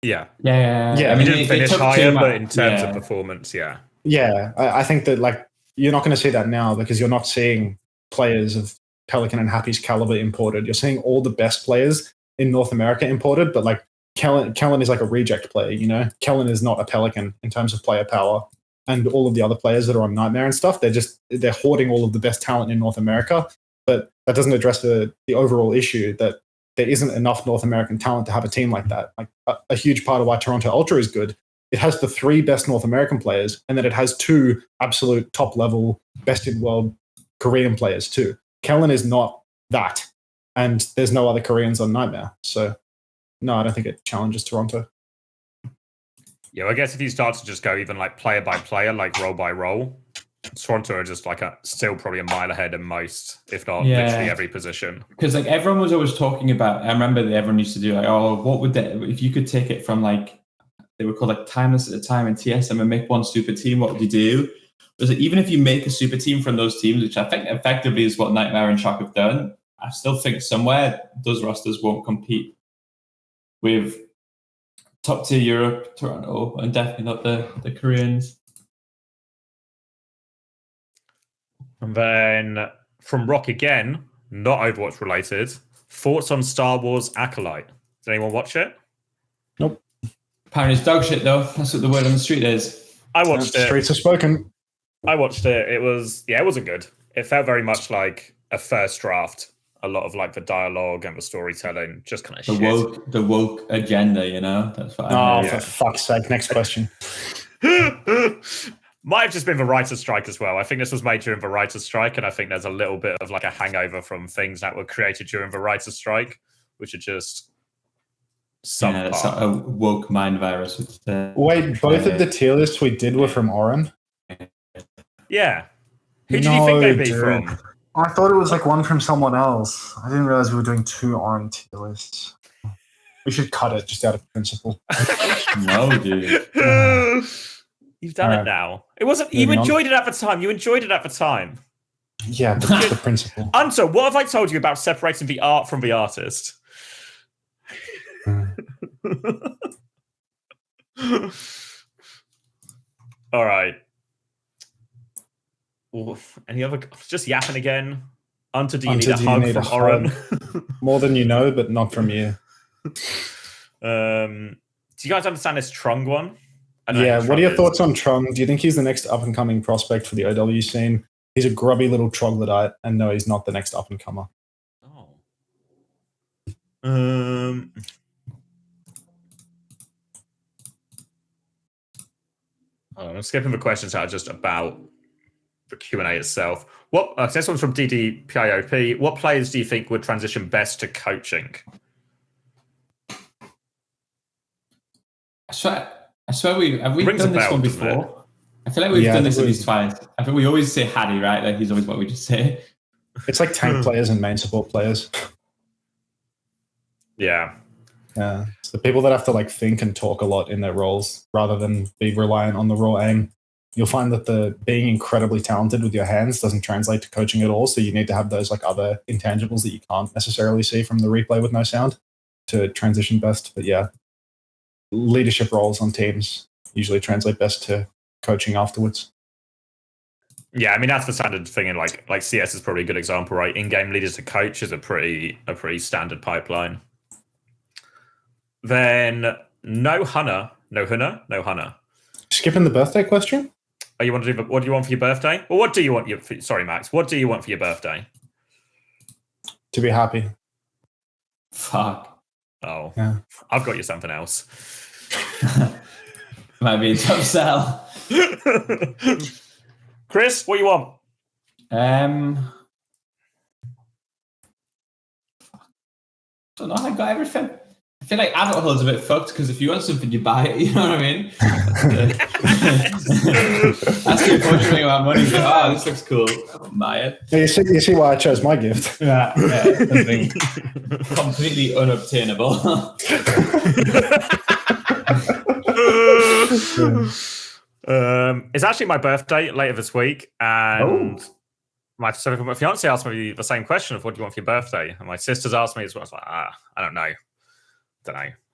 Yeah. I mean, didn't finish higher, but in terms of performance, yeah. Yeah, I think that, like, you're not going to see that now because you're not seeing players of Pelican and Happy's caliber imported. You're seeing all the best players in North America imported, but like Kellen is like a reject player, you know? Kellen is not a Pelican in terms of player power. And all of the other players that are on Nightmare and stuff, they're hoarding all of the best talent in North America. But that doesn't address the overall issue that there isn't enough North American talent to have a team like that. Like a huge part of why Toronto Ultra is good, it has the 3 best North American players, and then it has 2 absolute top-level, best-in-world Korean players too. Kellen is not that, and there's no other Koreans on Nightmare. So, no, I don't think it challenges Toronto. Yeah, I guess if you start to just go even like player by player, like role by role, Toronto are just like still probably a mile ahead in most, if not literally every position. Because like everyone was always talking about. I remember that everyone used to do like, oh, what would they if you could take it from like they were called like timeless at the time in TSM and make one super team? What would you do? It was like, even if you make a super team from those teams, which I think effectively is what Nightmare and Shock have done, I still think somewhere those rosters won't compete with top tier Europe, Toronto, and definitely not the Koreans. And then from Rock again, not Overwatch related, thoughts on Star Wars Acolyte. Did anyone watch it? Nope. Apparently it's dog shit though. That's what the word on the street is. I watched it. Streets have spoken. I watched it. It wasn't good. It felt very much like a first draft. A lot of like the dialogue and the storytelling, just kind of shit. The woke agenda, you know? That's what I heard. For fuck's sake. Next question. Might have just been the writer's strike as well. I think this was made during the writer's strike, and I think there's a little bit of like a hangover from things that were created during the writer's strike, which are just some it's a woke mind virus. Wait, both of the tier lists we did were from Oren? Yeah. Who did you think they'd be from? I thought it was like one from someone else. I didn't realize we were doing 2 Oren tier lists. We should cut it just out of principle. No, dude. You've done it now. It wasn't. You enjoyed it at the time. Yeah, but that's the principle. Unto, what have I told you about separating the art from the artist? All right. Ooh, any other? Just yapping again. Unto, do you need a hug from Oren? More than you know, but not from you. Do you guys understand this Trung one? Yeah, what are your thoughts on Trung? Do you think he's the next up-and-coming prospect for the OW scene? He's a grubby little troglodyte, and no, he's not the next up-and-comer. I'm skipping the questions that are just about the Q&A itself. This one's from DDPIOP. What players do you think would transition best to coaching? I swear have we done this one before? I feel like we've done this at least twice. I think we always say Hattie, right? Like he's always what we just say. It's like tank players and main support players. Yeah. Yeah. It's the people that have to like think and talk a lot in their roles rather than be reliant on the raw aim. You'll find that the being incredibly talented with your hands doesn't translate to coaching at all. So you need to have those like other intangibles that you can't necessarily see from the replay with no sound to transition best. But yeah, leadership roles on teams usually translate best to coaching afterwards. Yeah, I mean that's the standard thing in like CS is probably a good example, right? In-game leaders to coach is a pretty standard pipeline. Then no Hunter. Skipping the birthday question? Oh, you want to do? What do you want for your birthday? Well, what do you want? Sorry, Max. What do you want for your birthday? To be happy. Fuck. Oh, yeah. I've got you something else. Might be a tough sell. Chris, what do you want? I don't know. I got everything. I feel like adulthood's a bit fucked because if you want something, you buy it. You know what I mean? That's the unfortunate thing about money. Like, oh, this looks cool. I'll buy it. Yeah, you see why I chose my gift. Yeah, something completely unobtainable. It's actually my birthday later this week, and my fiance asked me the same question of what do you want for your birthday, and my sisters asked me as well. I was like, I don't know.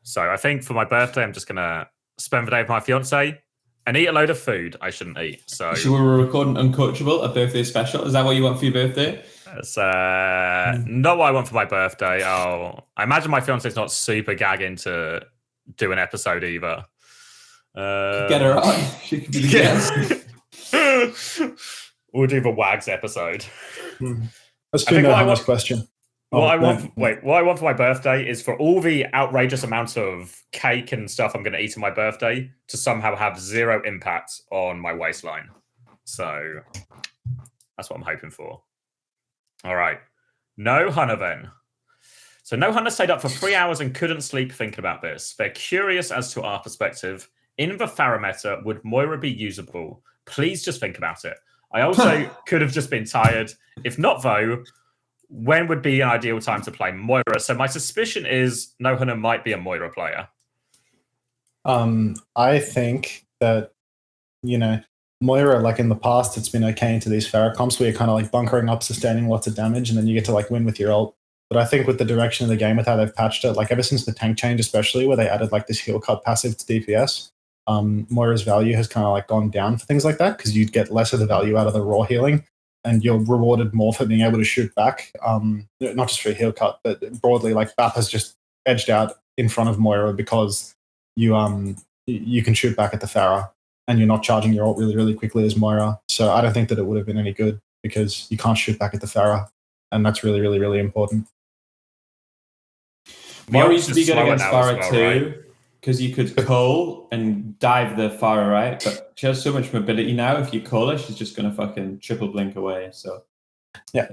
So I think for my birthday, I'm just gonna spend the day with my fiance and eat a load of food I shouldn't eat. So we were recording Uncoachable, a birthday special. Is that what you want for your birthday? It's not what I want for my birthday. Oh, I imagine my fiance's not super gagging to do an episode either. Get her on. She could be the guest. We'll do the Wags episode. Let's do the honest question. What I want for my birthday is for all the outrageous amounts of cake and stuff I'm going to eat on my birthday to somehow have zero impact on my waistline. So that's what I'm hoping for. All right. No Hunter then. So No Hunter stayed up for 3 hours and couldn't sleep thinking about this. They're curious as to our perspective. In the Pharah meta, would Moira be usable? Please just think about it. I also could have just been tired. If not, though, when would be an ideal time to play Moira? So my suspicion is Nohana might be a Moira player. I think that, Moira, like in the past, it's been okay into these Pharah comps where you're kind of like bunkering up, sustaining lots of damage, and then you get to like win with your ult. But I think with the direction of the game, with how they've patched it, like ever since the tank change, especially where they added like this heal cut passive to DPS, Moira's value has kind of like gone down for things like that because you'd get less of the value out of the raw healing, and you're rewarded more for being able to shoot back. Not just for a heal cut, but broadly, like BAP has just edged out in front of Moira because you can shoot back at the Pharah, and you're not charging your ult really, really quickly as Moira. So I don't think that it would have been any good because you can't shoot back at the Pharah, and that's really, really, really important. Moira used to be good against Pharah too, because you could call and dive the Pharah, right? But she has so much mobility now. If you call her, she's just going to fucking triple blink away. So yeah.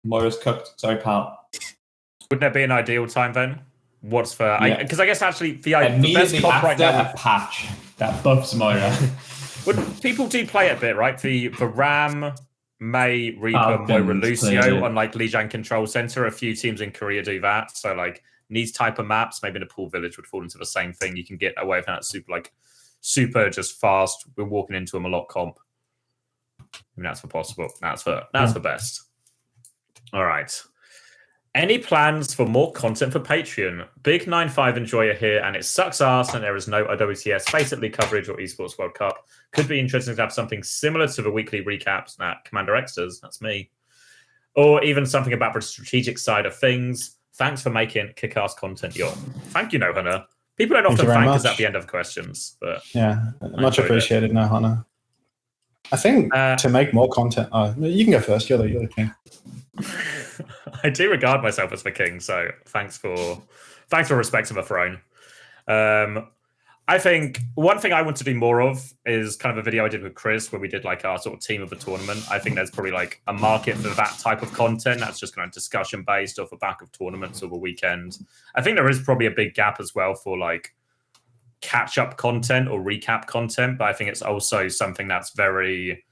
Moira's cooked. Sorry, pal. Wouldn't there be an ideal time then? What's for? Because I guess actually the best comp right now a patch that buffs Moira. People do play it a bit, right? The Ram, Mei, Reaper, Moira, Lucio on like Lijiang Control Center. A few teams in Korea do that. So like these type of maps, maybe Nepal Village would fall into the same thing. You can get away from that super just fast. We're walking into them a lot comp. I mean, that's for possible. That's for best. All right. Any plans for more content for Patreon? Big 9-5 enjoyer here, and it sucks ass, and there is no WTS basically coverage or Esports World Cup. Could be interesting to have something similar to the weekly recaps that CommanderX does. That's me. Or even something about the strategic side of things. Thanks for making kick-ass content, y'all. Thank you, Nohana. People don't often thank us at the end of questions. But yeah, much appreciated, Nohana. I think to make more content... you can go first. You're the king. I do regard myself as the king, so thanks for respecting the throne. I think one thing I want to do more of is kind of a video I did with Chris where we did like our sort of team of the tournament. I think there's probably like a market for that type of content that's just kind of discussion based off the back of tournaments over weekend. I think there is probably a big gap as well for like catch up content or recap content, but I think it's also something that's very,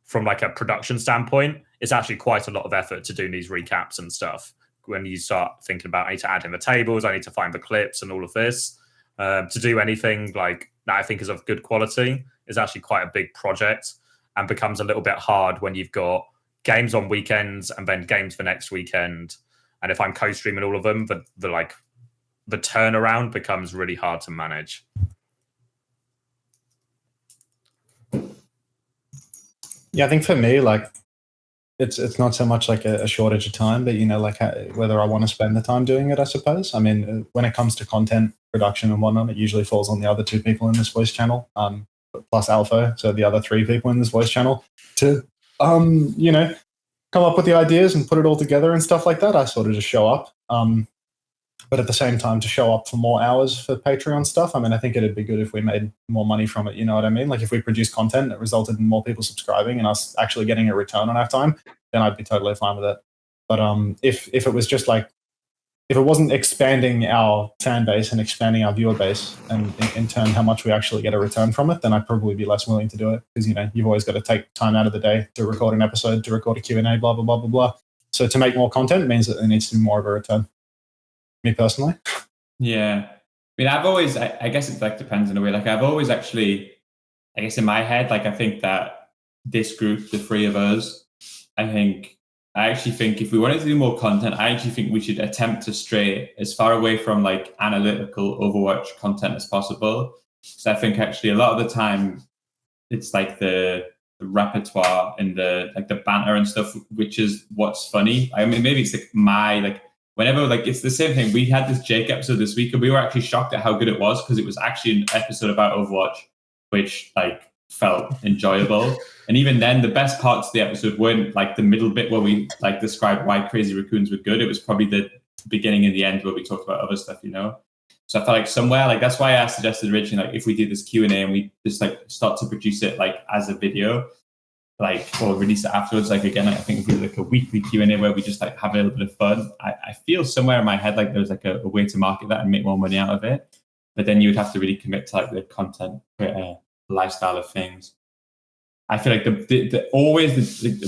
from like a production standpoint, it's actually quite a lot of effort to do these recaps and stuff. When you start thinking about, I need to add in the tables, I need to find the clips and all of this. To do anything like that I think is of good quality is actually quite a big project and becomes a little bit hard when you've got games on weekends and then games for next weekend. And if I'm co-streaming all of them, the turnaround becomes really hard to manage. Yeah, I think for me, like it's not so much like a shortage of time, but like whether I want to spend the time doing it, I suppose. I mean, when it comes to content production and whatnot, it usually falls on the other two people in this voice channel, plus Alpha, so the other three people in this voice channel, to come up with the ideas and put it all together and stuff like that. I sort of just show up. But at the same time, to show up for more hours for Patreon stuff, I mean, I think it'd be good if we made more money from it. You know what I mean? Like if we produced content that resulted in more people subscribing and us actually getting a return on our time, then I'd be totally fine with it. But if it was just like, if it wasn't expanding our fan base and expanding our viewer base, and in turn how much we actually get a return from it, then I'd probably be less willing to do it because you've always got to take time out of the day to record an episode, to record a Q&A, blah blah blah blah blah. So to make more content means that there needs to be more of a return. Me personally. Yeah. I mean, I've always, I guess it like depends in a way. Like I've always actually, I guess in my head, like I think that this group, the three of us, I actually think if we wanted to do more content, I actually think we should attempt to stray as far away from like analytical Overwatch content as possible. So I think actually a lot of the time it's like the repertoire and the banter and stuff, which is what's funny. I mean, maybe it's like whenever, like, it's the same thing. We had this Jake episode this week, and we were actually shocked at how good it was because it was actually an episode about Overwatch, which, like, felt enjoyable. And even then, the best parts of the episode weren't, like, the middle bit where we, like, described why Crazy Raccoons were good. It was probably the beginning and the end where we talked about other stuff, So I felt like somewhere, like, that's why I suggested originally, like, if we did this Q&A and we just, like, start to produce it, like, as a video, like, or release it afterwards. Like, again, I think if we do like a weekly Q&A where we just like have a little bit of fun, I feel somewhere in my head like there's like a way to market that and make more money out of it. But then you would have to really commit to like the content lifestyle of things. I feel like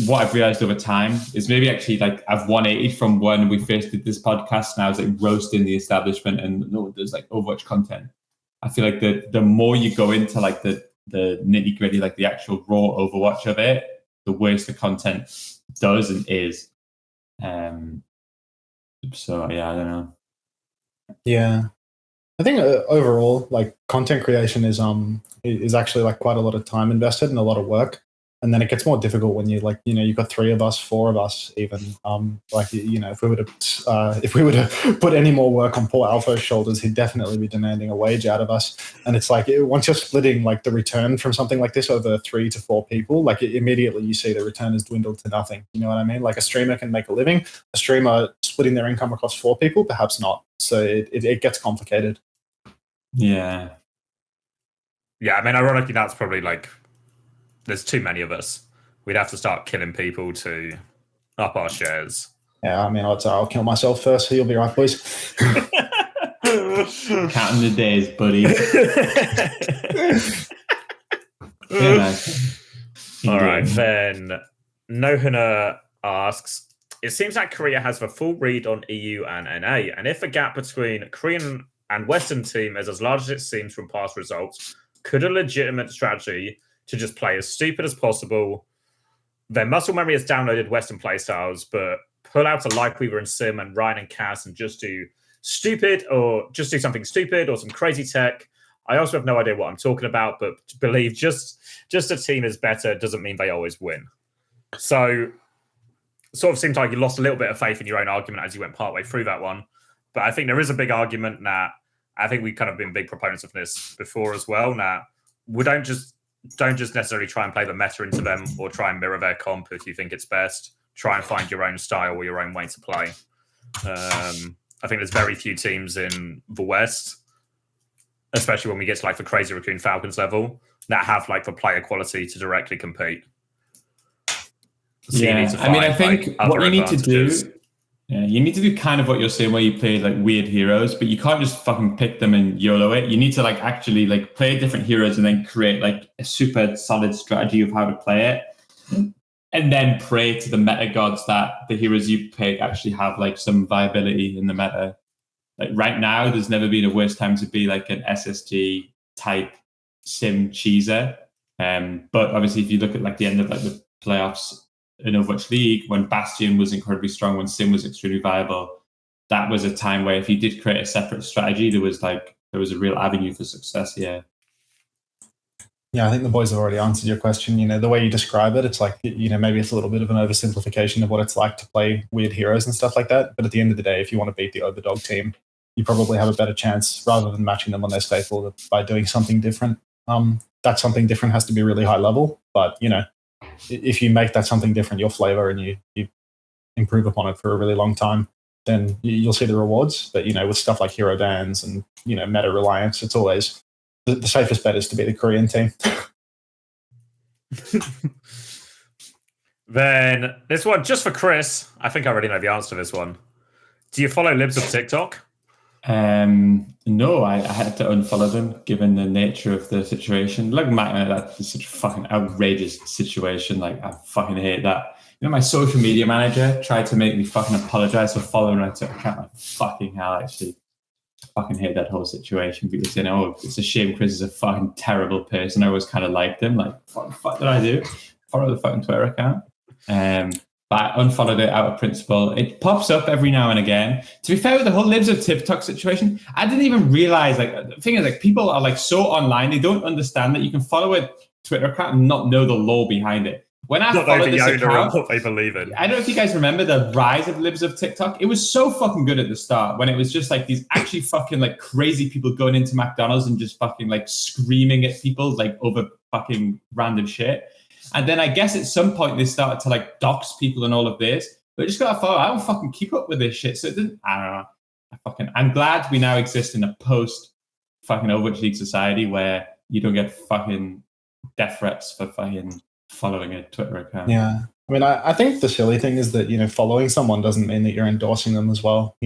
what I've realized over time is maybe actually like I've 180 from when we first did this podcast. Now it's like roasting the establishment and no, there's like Overwatch content. I feel like the more you go into like the nitty gritty, like the actual raw Overwatch of it, the worse the content does and is. So yeah, I don't know. Yeah, I think overall, like content creation is actually like quite a lot of time invested and a lot of work, and then it gets more difficult when you like you've got 3 of us, 4 of us, even like if we were to put any more work on Paul Alpha's shoulders, he'd definitely be demanding a wage out of us. And it's like once you're splitting like the return from something like this over 3 to 4 people, like immediately you see the return has dwindled to nothing. You know what I mean? Like a streamer can make a living, a streamer splitting their income across 4 people, perhaps not. So it gets complicated. Yeah. Yeah, I mean, ironically, that's probably like there's too many of us. We'd have to start killing people to up our shares. Yeah, I mean, I'll kill myself first, so you'll be right, boys. Counting the days, buddy. Yeah, nice. All right, then Nohana asks, it seems like Korea has the full read on EU and NA, and if the gap between Korean and Western team is as large as it seems from past results, could a legitimate strategy to just play as stupid as possible? Their muscle memory has downloaded Western playstyles, but pull out a Lifeweaver and Sim and Ryan and Cass and just do something stupid or some crazy tech. I also have no idea what I'm talking about, but to believe just a team is better doesn't mean they always win. So sort of seems like you lost a little bit of faith in your own argument as you went partway through that one. But I think there is a big argument that I think we've kind of been big proponents of this before as well. Now, we don't just necessarily try and play the meta into them or try and mirror their comp if you think it's best. Try and find your own style or your own way to play. I think there's very few teams in the West, especially when we get to like the Crazy Raccoon Falcons level, that have like the player quality to directly compete. So yeah, I mean, I think what you need to do, you need to do kind of what you're saying, where you play like weird heroes, but you can't just fucking pick them and YOLO it. You need to like actually like play different heroes and then create like a super solid strategy of how to play it, and then pray to the meta gods that the heroes you pick actually have like some viability in the meta. Like right now, there's never been a worse time to be like an SSG type sim cheeser. But obviously, if you look at like the end of like the playoffs in Overwatch League, when Bastion was incredibly strong, when Sim was extremely viable, that was a time where if you did create a separate strategy, there was a real avenue for success here. Yeah, I think the boys have already answered your question. The way you describe it, it's like, maybe it's a little bit of an oversimplification of what it's like to play weird heroes and stuff like that. But at the end of the day, if you want to beat the overdog team, you probably have a better chance rather than matching them on their staple by doing something different. That something different has to be really high level, but if you make that something different your flavor and you improve upon it for a really long time, then you'll see the rewards. But with stuff like hero bans and meta reliance, it's always the safest bet is to be the Korean team. Then this one just for Chris. I think I already know the answer to this one. Do you follow libs of TikTok? No, I had to unfollow them given the nature of the situation. Look, that's such a fucking outrageous situation. Like, I fucking hate that. My social media manager tried to make me fucking apologize for following my TikTok account. Like, fucking hell, actually. I fucking hate that whole situation. People saying, oh, it's a shame Chris is a fucking terrible person. I always kind of liked him. Like, what the fuck did I do? Follow the fucking Twitter account. But I unfollowed it out of principle. It pops up every now and again. To be fair with the whole libs of TikTok situation, I didn't even realize, like, the thing is, like, people are like so online, they don't understand that you can follow a Twitter account and not know the lore behind it. When I followed this account, what they believe in. I don't know if you guys remember the rise of libs of TikTok. It was so fucking good at the start when it was just like these actually fucking like crazy people going into McDonald's and just fucking like screaming at people like over fucking random shit. And then I guess at some point they started to like dox people and all of this. But I just got to follow. I don't fucking keep up with this shit. So it didn't, I don't know. I'm glad we now exist in a post fucking Overwatch League society where you don't get fucking death threats for fucking following a Twitter account. Yeah. I mean, I think the silly thing is that, following someone doesn't mean that you're endorsing them as well,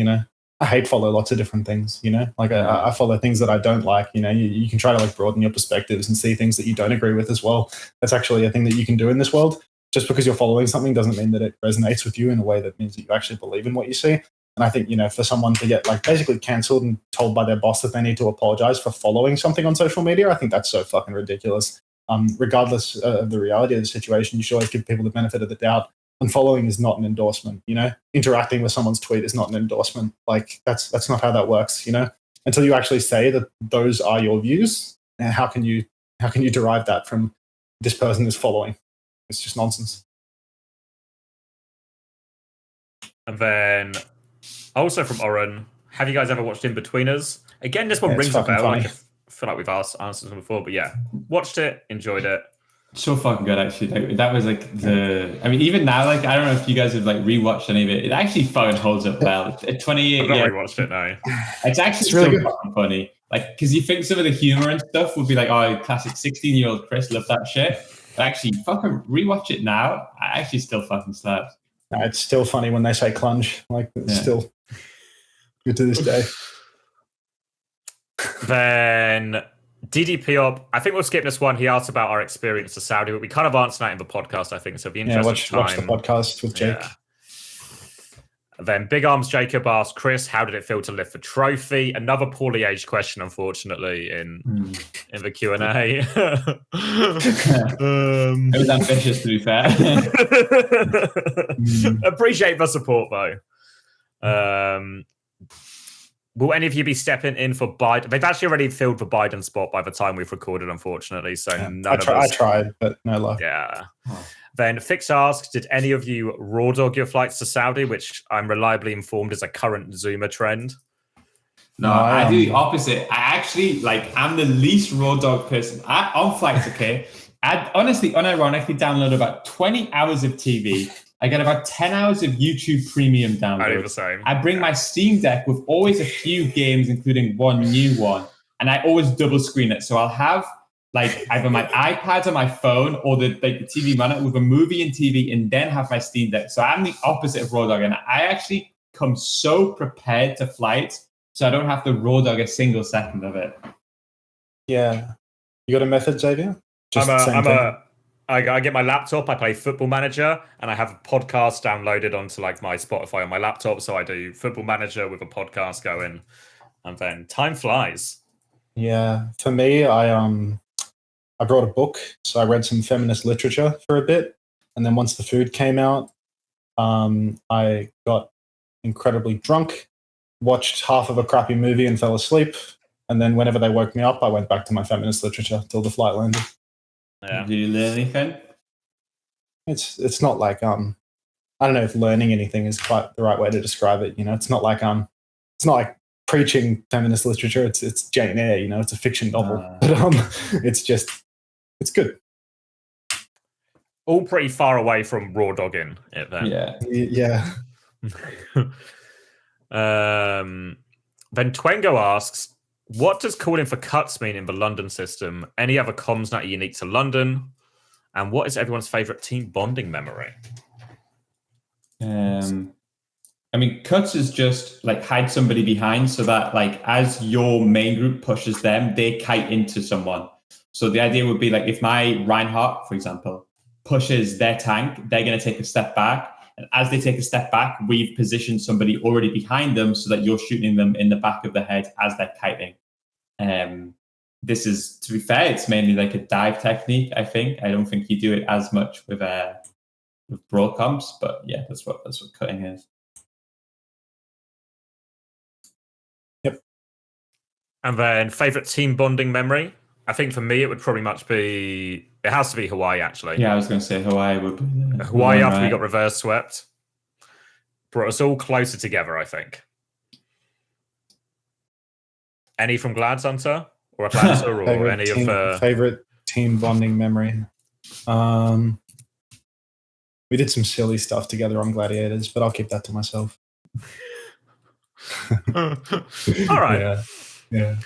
I hate follow lots of different things, you know, like I follow things that I don't like, you know, you can try to like broaden your perspectives and see things that you don't agree with as well. That's actually a thing that you can do in this world. Just because you're following something doesn't mean that it resonates with you in a way that means that you actually believe in what you see. And I think, you know, for someone to get like basically cancelled and told by their boss that they need to apologize for following something on social media, I think that's so fucking ridiculous. Regardless of the reality of the situation, you should always give people the benefit of the doubt. And following is not an endorsement, you know. Interacting with someone's tweet is not an endorsement. Like that's not how that works, you know. Until you actually say that those are your views, and how can you derive that from this person is following? It's just nonsense. And then also from Oren, have you guys ever watched In Betweeners? Again, this one rings a bell. Like, I feel like we've answered them before, but yeah, watched it, enjoyed it. So fucking good, actually. Like, that was like I mean, even now, like, I don't know if you guys have like rewatched any of it. It actually fucking holds up well. 28. I've not rewatched it now. It's actually really so fucking funny. Like, because you think some of the humor and stuff would be like, oh, classic 16-year-old Chris loved that shit. But actually, fucking rewatch it now. I actually still fucking slaps. It's still funny when they say clunge. Like, it's still good to this day. Then DDP Op, I think we'll skip this one. He asked about our experience to Saudi, but we kind of answered that in the podcast, I think. So it'd be interesting. Watch the podcast with Jake. Yeah. Then Big Arms Jacob asked Chris, how did it feel to lift the trophy? Another poorly aged question, unfortunately, in the Q&A. It was ambitious, to be fair. Appreciate the support, though. Will any of you be stepping in for Biden? They've actually already filled the Biden spot by the time we've recorded, unfortunately. So none of us. I tried, but no luck. Yeah. Then Fix asks, did any of you raw dog your flights to Saudi, which I'm reliably informed is a current Zoomer trend? No, I do the opposite. I actually, I'm the least raw dog person. On flights, okay? I honestly, unironically download about 20 hours of TV. I get about 10 hours of YouTube Premium download. I do the same. I bring my Steam Deck with always a few games, including one new one. And I always double screen it. So I'll have either my iPad or my phone or the TV monitor with a movie and TV and then have my Steam Deck. So I'm the opposite of raw dog. And I actually come so prepared to flights so I don't have to raw dog a single second of it. Yeah. You got a method, Xavier? I get my laptop, I play Football Manager, and I have a podcast downloaded onto my Spotify on my laptop. So I do Football Manager with a podcast going, and then time flies. Yeah, for me, I brought a book, so I read some feminist literature for a bit, and then once the food came out, I got incredibly drunk, watched half of a crappy movie, and fell asleep. And then whenever they woke me up, I went back to my feminist literature till the flight landed. Yeah. Did you learn anything? It's not like I don't know if learning anything is quite the right way to describe it. You know, it's not like preaching feminist literature. It's Jane Eyre. You know, it's a fiction novel, but it's good. All pretty far away from raw dogging it then. Yeah. Then Twengo asks, what does calling for cuts mean in the London system? Any other comms that are unique to London? And what is everyone's favourite team bonding memory? I mean, cuts is just hide somebody behind so that as your main group pushes them, they kite into someone. So the idea would be if my Reinhardt, for example, pushes their tank, they're going to take a step back. And as they take a step back, we've positioned somebody already behind them so that you're shooting them in the back of the head as they're kiting. This is, to be fair, it's mainly a dive technique, I think. I don't think you do it as much with broad comps, but yeah, that's what cutting is. Yep. And then favourite team bonding memory? I think for me, it would probably it has to be Hawaii, actually. Yeah, I was going to say Hawaii would be Hawaii after we got reverse swept. Brought us all closer together, I think. Any from Glads Hunter or Atlanta or any of favorite team bonding memory? We did some silly stuff together on Gladiators, but I'll keep that to myself. All right. Yeah.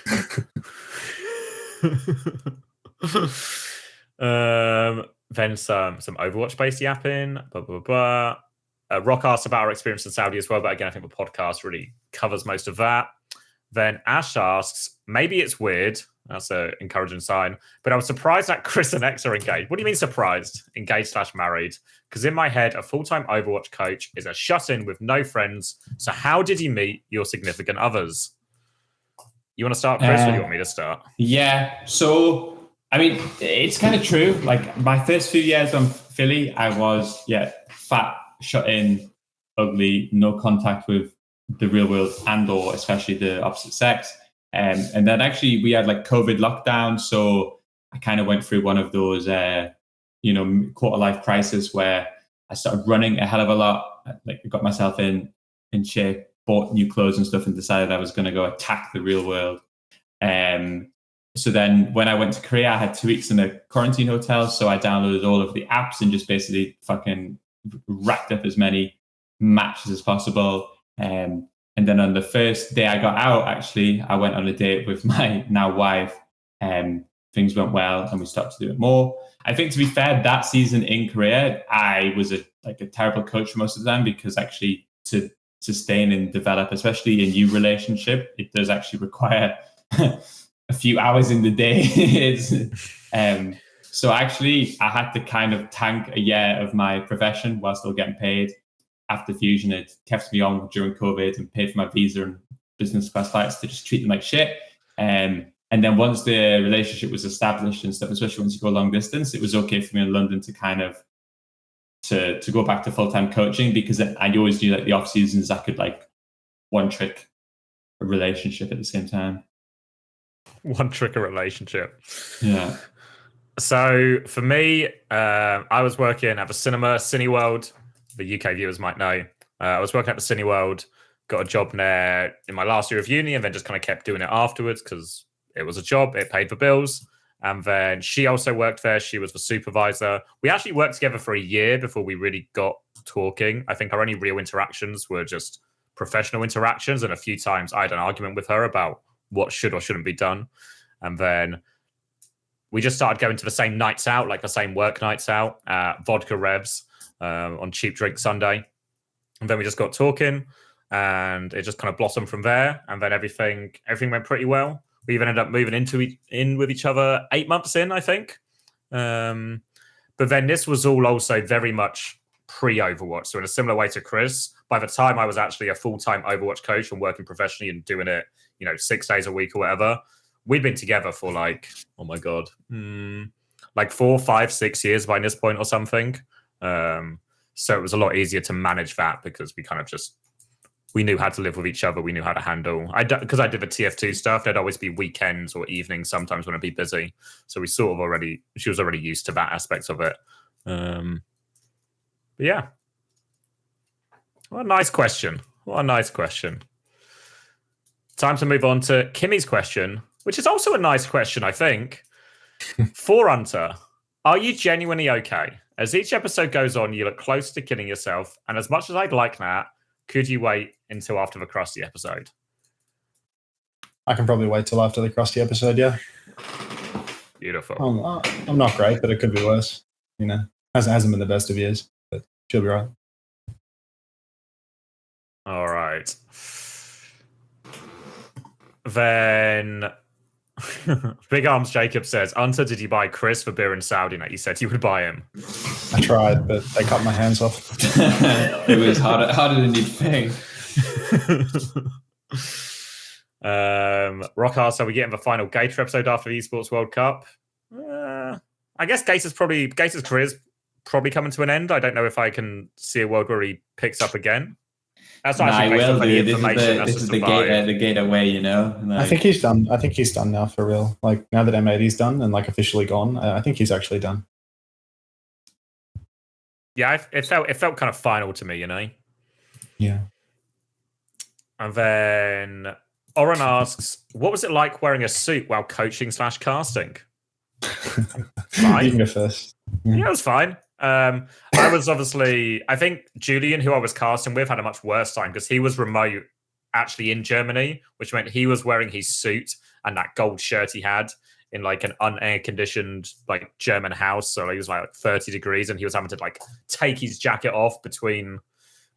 Then some Overwatch based yapping. Blah blah blah. Rock asked about our experience in Saudi as well, but again, I think the podcast really covers most of that. Then Ash asks, maybe it's weird. That's an encouraging sign. But I was surprised that Chris and X are engaged. What do you mean surprised? Engaged/married? Because in my head, a full-time Overwatch coach is a shut-in with no friends. So how did you meet your significant others? You want to start, Chris, or do you want me to start? Yeah. So, I mean, it's kind of true. Like my first few years on Philly, I was, fat, shut in, ugly, no contact with the real world and or especially the opposite sex. And then actually we had like COVID lockdown. So I kind of went through one of those, quarter life crisis where I started running a hell of a lot. Like I got myself in shape, bought new clothes and stuff and decided I was going to go attack the real world. So then when I went to Korea, I had 2 weeks in a quarantine hotel. So I downloaded all of the apps and just basically fucking racked up as many matches as possible. And then on the first day I got out, actually, I went on a date with my now wife. Things went well and we started to do it more. I think, to be fair, that season in Korea, I was a terrible coach for most of the time because actually to sustain and develop, especially a new relationship, it does actually require a few hours in the day. So actually, I had to kind of tank a year of my profession while still getting paid. After Fusion, it kept me on during COVID and paid for my visa and business class flights to just treat them like shit. And then once the relationship was established and stuff, especially once you go long distance, it was okay for me in London to kind of to go back to full-time coaching because I always do like the off seasons. I could like one trick a relationship at the same time. One trick a relationship. Yeah. So for me, I was working at the cinema, Cineworld. The UK viewers might know. I was working at the Cineworld, got a job there in my last year of uni, and then just kind of kept doing it afterwards because it was a job, it paid the bills. And then she also worked there. She was the supervisor. We actually worked together for a year before we really got talking. I think our only real interactions were just professional interactions, and a few times I had an argument with her about what should or shouldn't be done. And then we just started going to the same nights out, like the same work nights out, Vodka Revs, on Cheap Drink Sunday. And then we just got talking and it just kind of blossomed from there. And then everything went pretty well. We even ended up moving in with each other 8 months in, I think. But then this was all also very much pre-Overwatch. So in a similar way to Chris, by the time I was actually a full-time Overwatch coach and working professionally and doing it, 6 days a week or whatever, we'd been together for like, oh my God, like 4, 5, 6 years by this point or something. So it was a lot easier to manage that because we kind of we knew how to live with each other. We knew how to handle, because I did the TF2 stuff, there'd always be weekends or evenings sometimes when I'd be busy. So she was already used to that aspect of it. But yeah. What a nice question. Time to move on to Kimmy's question, which is also a nice question, I think. For Hunter, are you genuinely okay? As each episode goes on, you look close to killing yourself. And as much as I'd like that, could you wait until after the Krusty episode? I can probably wait till after the Krusty episode, yeah. Beautiful. I'm not great, but it could be worse. Hasn't been the best of years, but she'll be right. All right. Then Big Arms Jacob says, Hunter, did you buy Chris for beer in Saudi night? You said you would buy him. I tried, but they cut my hands off. It was harder than you'd think. Rock asks, are we getting the final Gator episode after the Esports World Cup? I guess Gator's career is probably coming to an end. I don't know if I can see a world where he picks up again. That's not actually based on any information. This is the Gator way, Like, I think he's done. I think he's done now for real. Like now that M80's done and like officially gone, I think he's actually done. Yeah, it felt kind of final to me, Yeah. And then Oren asks, what was it like wearing a suit while coaching /casting? Fine. You can go first. Yeah, it was fine. I was I think Julian, who I was casting with, had a much worse time because he was remote actually in Germany, which meant he was wearing his suit and that gold shirt he had in like an unair conditioned like German house. So he was like 30 degrees and he was having to like take his jacket off between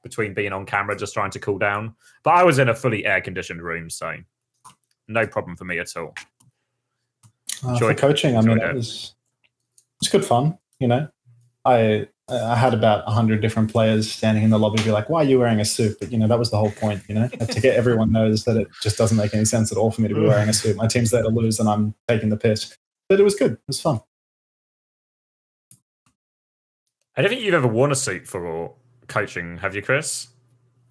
between being on camera, just trying to cool down. But I was in a fully air-conditioned room, so no problem for me at all. For coaching, I mean, it's good fun. You know, I had about 100 different players standing in the lobby, be like, "Why are you wearing a suit?" But you know, that was the whole point. You know, to get everyone knows that it just doesn't make any sense at all for me to be wearing a suit. My team's there to lose, and I'm taking the piss. But it was good. It was fun. I don't think you've ever worn a suit for coaching, have you, Chris?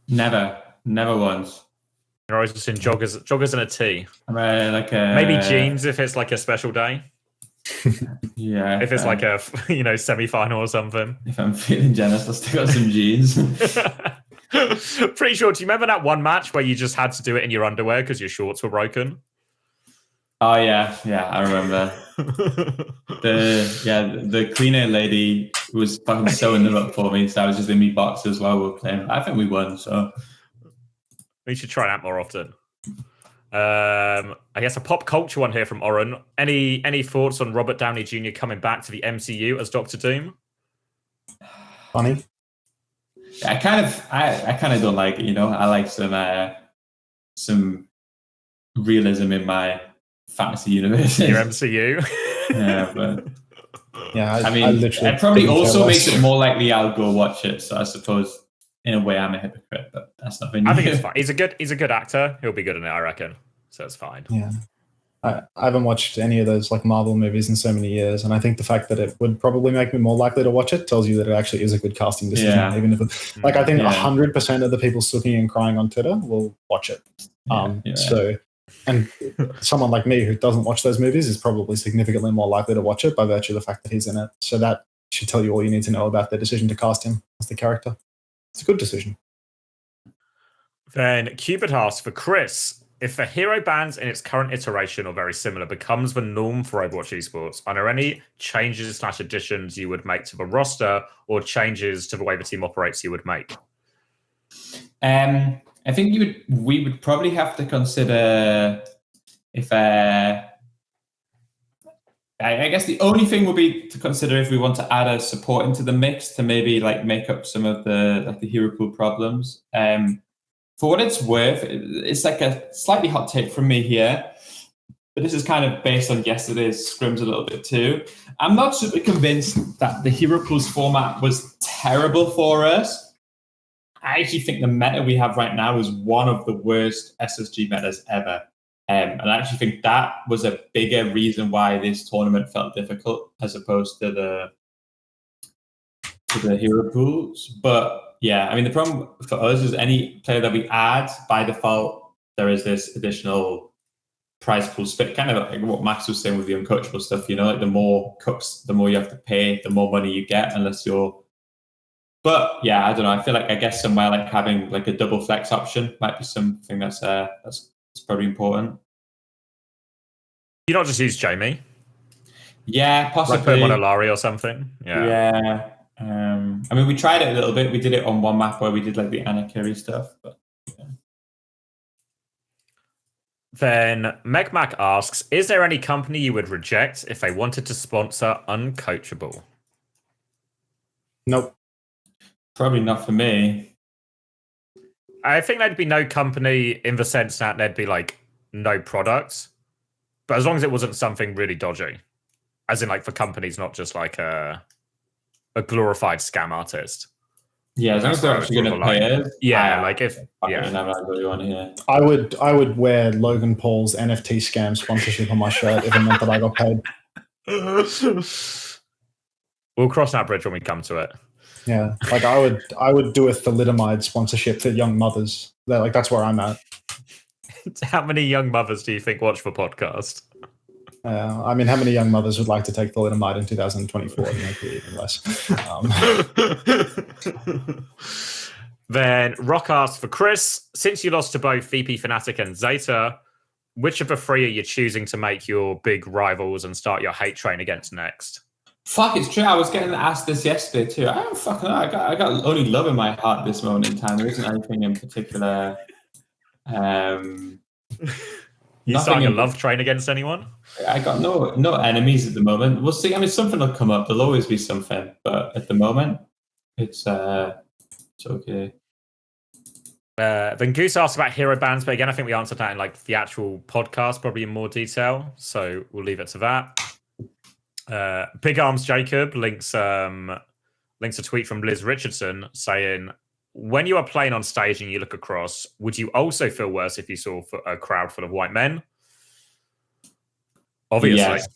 Never once. You're always just in joggers and a tee. I'm maybe jeans if it's like a special day. Yeah. If it's like a semi-final or something. If I'm feeling jealous, I'll stick on some jeans. Pretty sure. Do you remember that one match where you just had to do it in your underwear because your shorts were broken? Oh yeah, I remember. The cleaner lady was fucking sewing them up for me, so I was just in my boxes while we were playing. I think we won, so we should try that more often. I guess a pop culture one here from Oren. Any thoughts on Robert Downey Jr. coming back to the MCU as Doctor Doom? Funny. I kind of don't like it. You know, I like some realism in my fantasy universe. Your MCU. Yeah, but I mean, it probably also makes it more likely I'll go watch it. So I suppose in a way I'm a hypocrite, but that's nothing new. I think it's fine. He's a good actor. He'll be good in it, I reckon. So it's fine. Yeah. I haven't watched any of those like Marvel movies in so many years, and I think the fact that it would probably make me more likely to watch it tells you that it actually is a good casting decision. Yeah. Even if it, I think 100% of the people sucking and crying on Twitter will watch it. So, and someone like me who doesn't watch those movies is probably significantly more likely to watch it by virtue of the fact that he's in it. So that should tell you all you need to know about their decision to cast him as the character. It's a good decision. Then Cupid asks for Chris, if a hero bans in its current iteration or very similar becomes the norm for Overwatch esports, are there any changes / additions you would make to the roster or changes to the way the team operates you would make? I think we would probably have to consider if I guess the only thing would be to consider if we want to add a support into the mix to maybe like make up some of the hero pool problems. For what it's worth, it's like a slightly hot take from me here, but this is kind of based on yesterday's scrims a little bit too. I'm not super convinced that the hero pools format was terrible for us. I actually think the meta we have right now is one of the worst SSG metas ever. And I actually think that was a bigger reason why this tournament felt difficult as opposed to the hero pools. But yeah, I mean, the problem for us is any player that we add, by default, there is this additional prize pool split, kind of like what Max was saying with the uncoachable stuff, you know, like the more cooks, the more you have to pay, the more money you get, unless you're... But yeah, I don't know. I feel like, I guess somewhere like having like a double flex option might be something that's probably important. You not just use Jamie? Yeah, possibly. Like put him on Alari or something? Yeah. I mean, we tried it a little bit. We did it on one map where we did like the Anna Curry stuff. But yeah. Then MegMac asks, is there any company you would reject if they wanted to sponsor Uncoachable? Nope. Probably not for me. I think there'd be no company in the sense that there'd be like no products. But as long as it wasn't something really dodgy. As in like for companies, not just like a glorified scam artist. Yeah, as long as they're actually going to pay us. Yeah, like if... Yeah. I would wear Logan Paul's NFT scam sponsorship on my shirt if it meant that I got paid. We'll cross that bridge when we come to it. Yeah, like I would do a thalidomide sponsorship for young mothers. Like that's where I'm at. How many young mothers do you think watch the podcast? I mean, how many young mothers would like to take thalidomide in 2024? Maybe even less. Then Rock asks for Chris, since you lost to both VP Fnatic and Zeta, which of the three are you choosing to make your big rivals and start your hate train against next? Fuck, it's true. I was getting asked this yesterday too. I don't fucking know. I got only love in my heart this moment in time. There isn't anything in particular. You starting a love train against anyone? I got no enemies at the moment. We'll see. I mean, something will come up. There'll always be something, but at the moment, it's okay. Then Goose asked about hero bands, but again, I think we answered that in like the actual podcast, probably in more detail. So we'll leave it to that. Big Arms Jacob links a tweet from Liz Richardson saying, when you are playing on stage and you look across, would you also feel worse if you saw a crowd full of white men? Obviously. Yes,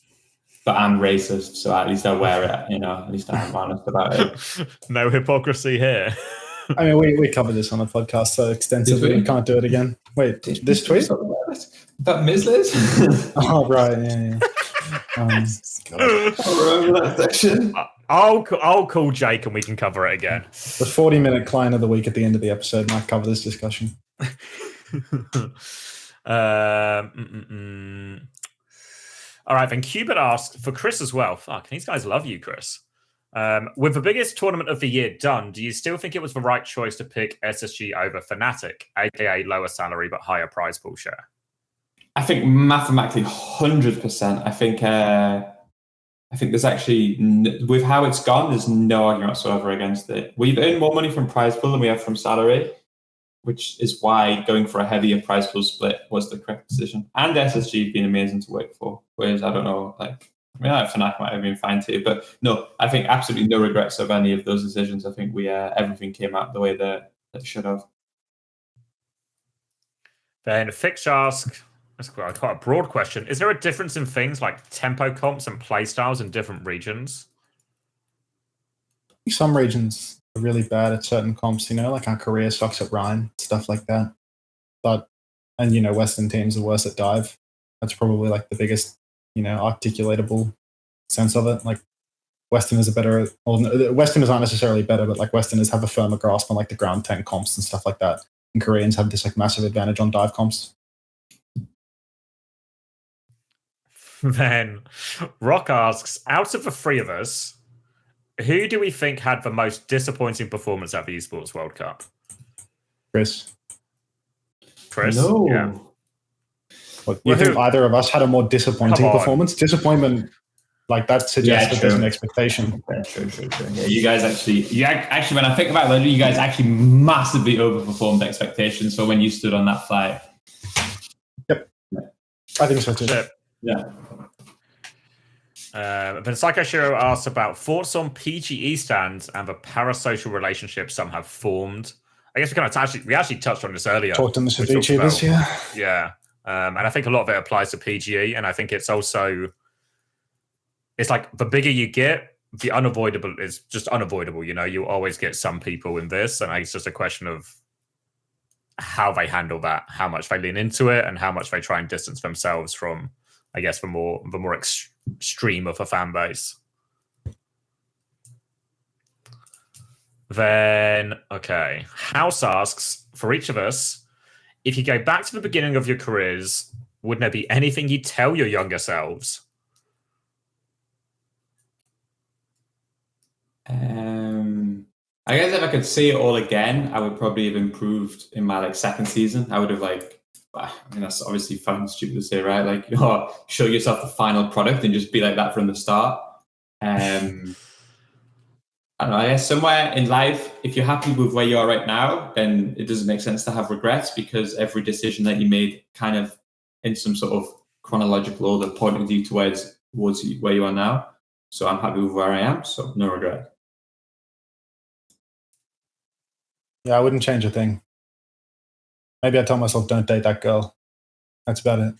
but I'm racist, so at least I wear it, at least I'm honest about it. No hypocrisy here. I mean, we covered this on the podcast so extensively. We can't do it again. Wait, this tweet? About Ms. Liz? Oh, right. Yeah. I remember that section. I'll call Jake and we can cover it again. The 40-minute client of the week at the end of the episode might cover this discussion. All right, then Cubit asked for Chris as well. Fuck, these guys love you, Chris. With the biggest tournament of the year done, do you still think it was the right choice to pick SSG over Fnatic, aka lower salary but higher prize pool share? I think mathematically 100%. I think there's actually, with how it's gone, there's no argument whatsoever against it. We've earned more money from prize pool than we have from salary, which is why going for a heavier prize pool split was the correct decision. And SSG has been amazing to work for. Whereas, I don't know, Fnatic might have been fine too. But no, I think absolutely no regrets of any of those decisions. I think everything came out the way that it should have. Then Fix asks, that's quite a broad question. Is there a difference in things like tempo comps and playstyles in different regions? Some regions are really bad at certain comps, like our Korea sucks at Rhine, stuff like that. And Western teams are worse at dive. That's probably like the biggest, articulatable sense of it. Like Westerners are better, Westerners aren't necessarily better, but like Westerners have a firmer grasp on like the ground tank comps and stuff like that. And Koreans have this like massive advantage on dive comps. Then Rock asks, out of the three of us, who do we think had the most disappointing performance at the Esports World Cup? Chris? No. Yeah. You think either of us had a more disappointing performance? Disappointment, like that suggests that there's an expectation. Yeah, true. Yeah, you guys actually, when I think about it, you guys actually massively overperformed expectations for when you stood on that flight. Yep. I think so too. Yeah. Then Psycho Shiro asks about thoughts on PGE stands and the parasocial relationships some have formed. I guess we actually touched on this earlier. Talked on the ceviche this year. Yeah. And I think a lot of it applies to PGE, and I think it's like the bigger you get, the unavoidable is just unavoidable. You always get some people in this, and it's just a question of how they handle that, how much they lean into it, and how much they try and distance themselves from, I guess, the more extreme of a fan base. Then, okay. House asks, for each of us, if you go back to the beginning of your careers, wouldn't there be anything you'd tell your younger selves? I guess if I could see it all again, I would probably have improved in my second season. I would have that's obviously fun and stupid to say, right? Show yourself the final product and just be like that from the start. I don't know, I guess somewhere in life, if you're happy with where you are right now, then it doesn't make sense to have regrets because every decision that you made kind of in some sort of chronological order pointed you towards where you are now. So I'm happy with where I am, so no regret. Yeah, I wouldn't change a thing. Maybe I tell myself, don't date that girl. That's about it.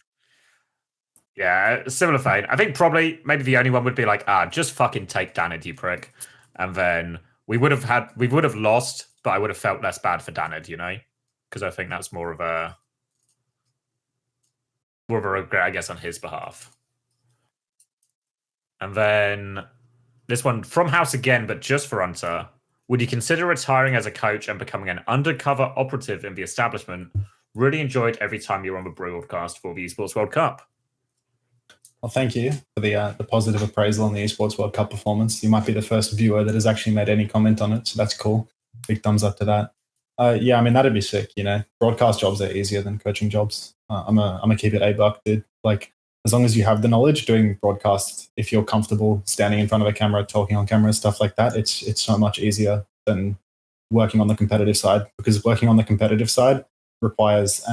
Yeah, similar vein. I think probably maybe the only one would be like, just fucking take Danid, you prick. And then we would have lost, but I would have felt less bad for Danid, because I think that's more of a regret, I guess, on his behalf. And then this one from House again, but just for Hunter. Would you consider retiring as a coach and becoming an undercover operative in the establishment? Really enjoyed every time you were on the broadcast for the Esports World Cup. Well, thank you for the positive appraisal on the Esports World Cup performance. You might be the first viewer that has actually made any comment on it, so that's cool. Big thumbs up to that. Yeah, I mean, that'd be sick, Broadcast jobs are easier than coaching jobs. I'm a keep it $8, dude. As long as you have the knowledge doing broadcasts, if you're comfortable standing in front of a camera, talking on camera, stuff like that, it's so much easier than working on the competitive side, because working on the competitive side requires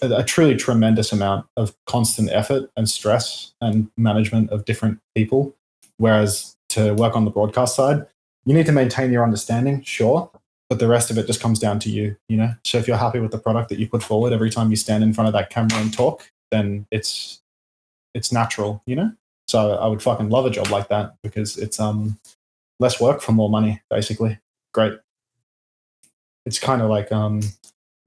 a truly tremendous amount of constant effort and stress and management of different people. Whereas to work on the broadcast side, you need to maintain your understanding, sure, but the rest of it just comes down to you, you know? So if you're happy with the product that you put forward every time you stand in front of that camera and talk, then it's natural, you know? So I would fucking love a job like that, because it's less work for more money, basically. Great. It's kind of like,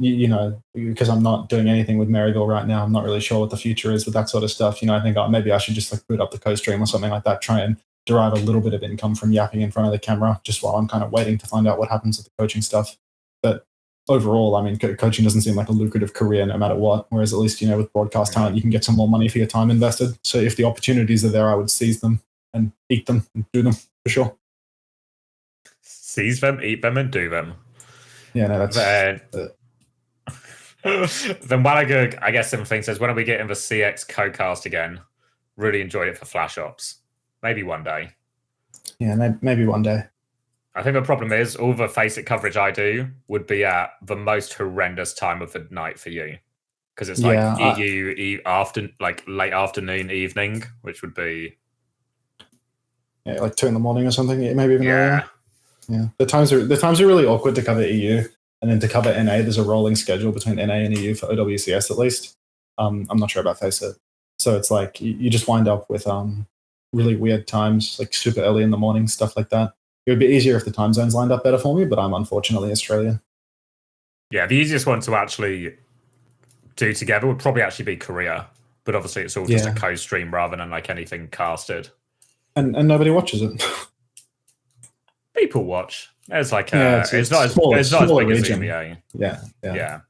you know, because I'm not doing anything with Maryville right now, I'm not really sure what the future is with that sort of stuff. You know, I think maybe I should just like boot up the co-stream or something like that, try and derive a little bit of income from yapping in front of the camera, just while I'm kind of waiting to find out what happens with the coaching stuff. But overall, I mean, coaching doesn't seem like a lucrative career no matter what, whereas at least, you know, with broadcast talent, you can get some more money for your time invested. So if the opportunities are there, I would seize them and eat them and do them for sure. Seize them, eat them, and do them. Yeah, no, that's... Then Wallagug, I guess something says, when are we getting the CX co-cast again? Really enjoyed it for Flash Ops. Maybe one day. Yeah, maybe one day. I think the problem is all the Face It coverage I do would be at the most horrendous time of the night for you. Because it's like EU after, like late afternoon, evening, which would be... Yeah, like 2 a.m. or something, maybe even earlier. Yeah, the times are really awkward to cover EU, and then to cover NA, there's a rolling schedule between NA and EU for OWCS at least. I'm not sure about Face It, so it's like you just wind up with really weird times, like super early in the morning, stuff like that. It would be easier if the time zones lined up better for me, but I'm unfortunately Australian. Yeah, the easiest one to actually do together would probably actually be Korea, but obviously it's all just a co-stream rather than like anything casted. And nobody watches it. People watch. It's like it's not as big as EMEA. Yeah.